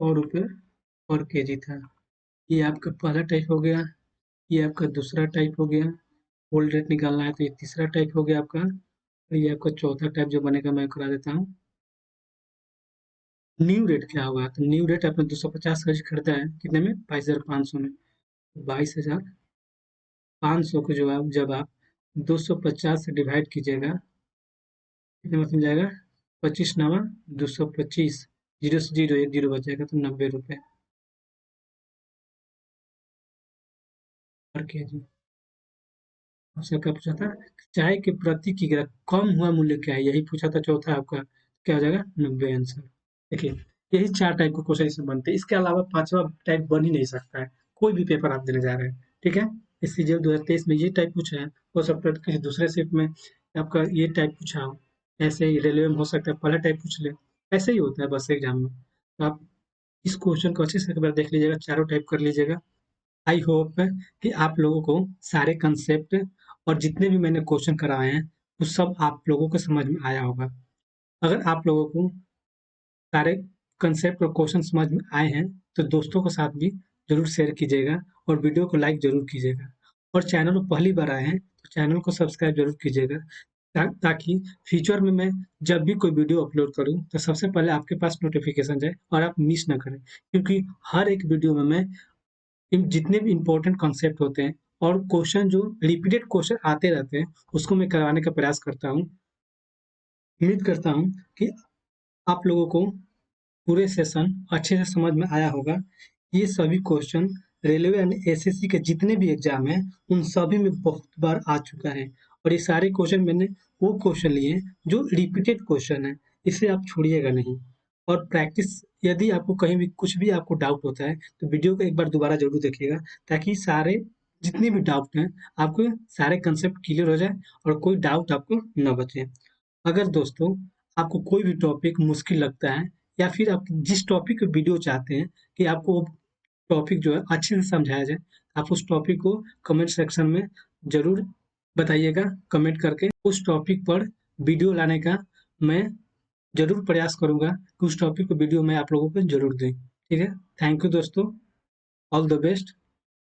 100 रुपये पर केजी था। ये आपका पहला टाइप हो गया, ये आपका दूसरा टाइप हो गया। ओल्ड रेट निकालना है तो ये तीसरा टाइप हो गया आपका, और ये आपका चौथा टाइप जो बनेगा मैं करा देता हूँ। न्यू रेट क्या होगा? तो न्यू रेट आपने 250 का खरीदा है कितने में? 22,500 में। 22,500 को जो आप जब आप 250 से डिवाइड कीजिएगा, कितने में जाएगा? 25 नवा 225, जीरो से जीरो एक जीरो बच जाएगा तो 90 रुपये पर के जी। आपसे क्या पूछा था? चाय के प्रति किग्रा कम हुआ मूल्य क्या है? यही पूछा था चौथा आपका, क्या हो जाएगा? 90 आंसर। देखिए, यही 4 टाइप के क्वेश्चन इसमें बनते हैं। इसके अलावा 5वां टाइप बन ही नहीं सकता है, कोई भी पेपर आप देने जा रहे हैं, ठीक है? इस सीजीएल 2023 में ये टाइप पूछा है, हो सकता है किसी दूसरे शिफ्ट में आपका ये टाइप पूछा हो, ऐसे ही रेलवे में हो सकता है पहला टाइप पूछ ले, ऐसे ही होता है बस एग्जाम में। तो आप इस क्वेश्चन को अच्छे से एक बार देख लीजिएगा, चारों टाइप कर लीजिएगा। आई होप कि आप लोगों को सारे कंसेप्ट और जितने भी मैंने क्वेश्चन कराए हैं, वो सब आप लोगों को समझ में आया होगा। अगर आप लोगों को सारे कंसेप्ट और क्वेश्चन समझ में आए हैं, तो दोस्तों के साथ भी ज़रूर शेयर कीजिएगा और वीडियो को लाइक ज़रूर कीजिएगा। और चैनल में पहली बार आए हैं, तो चैनल को सब्सक्राइब ज़रूर कीजिएगा ताकि फ्यूचर में मैं जब भी कोई वीडियो अपलोड करूँ, तो सबसे पहले आपके पास नोटिफ़िकेशन जाए और आप मिस ना करें। क्योंकि हर एक वीडियो में मैं इन जितने भी इम्पोर्टेंट कॉन्सेप्ट होते हैं और क्वेश्चन जो रिपीटेड क्वेश्चन आते रहते हैं, उसको मैं करवाने का प्रयास करता हूँ। उम्मीद करता हूँ कि आप लोगों को पूरे सेशन अच्छे से समझ में आया होगा। ये सभी क्वेश्चन रेलवे एंड एसएससी के जितने भी एग्जाम हैं, उन सभी में बहुत बार आ चुका है और ये सारे क्वेश्चन मैंने वो क्वेश्चन लिए हैं जो रिपीटेड क्वेश्चन है, इसे आप छोड़िएगा नहीं। और प्रैक्टिस यदि आपको कहीं भी कुछ भी आपको डाउट होता है, तो वीडियो को एक बार दोबारा ज़रूर देखिएगा ताकि सारे जितने भी डाउट हैं, आपको सारे कंसेप्ट क्लियर हो जाए और कोई डाउट आपको ना बचे। अगर दोस्तों आपको कोई भी टॉपिक मुश्किल लगता है या फिर आप जिस टॉपिक पे वीडियो चाहते हैं कि आपको वो टॉपिक जो है अच्छे से समझाया जाए, आप उस टॉपिक को कमेंट सेक्शन में ज़रूर बताइएगा कमेंट करके। उस टॉपिक पर वीडियो लाने का मैं ज़रूर प्रयास करूँगा कि उस टॉपिक पे वीडियो मैं आप लोगों को ज़रूर दें। ठीक है? थैंक यू दोस्तों। All the best.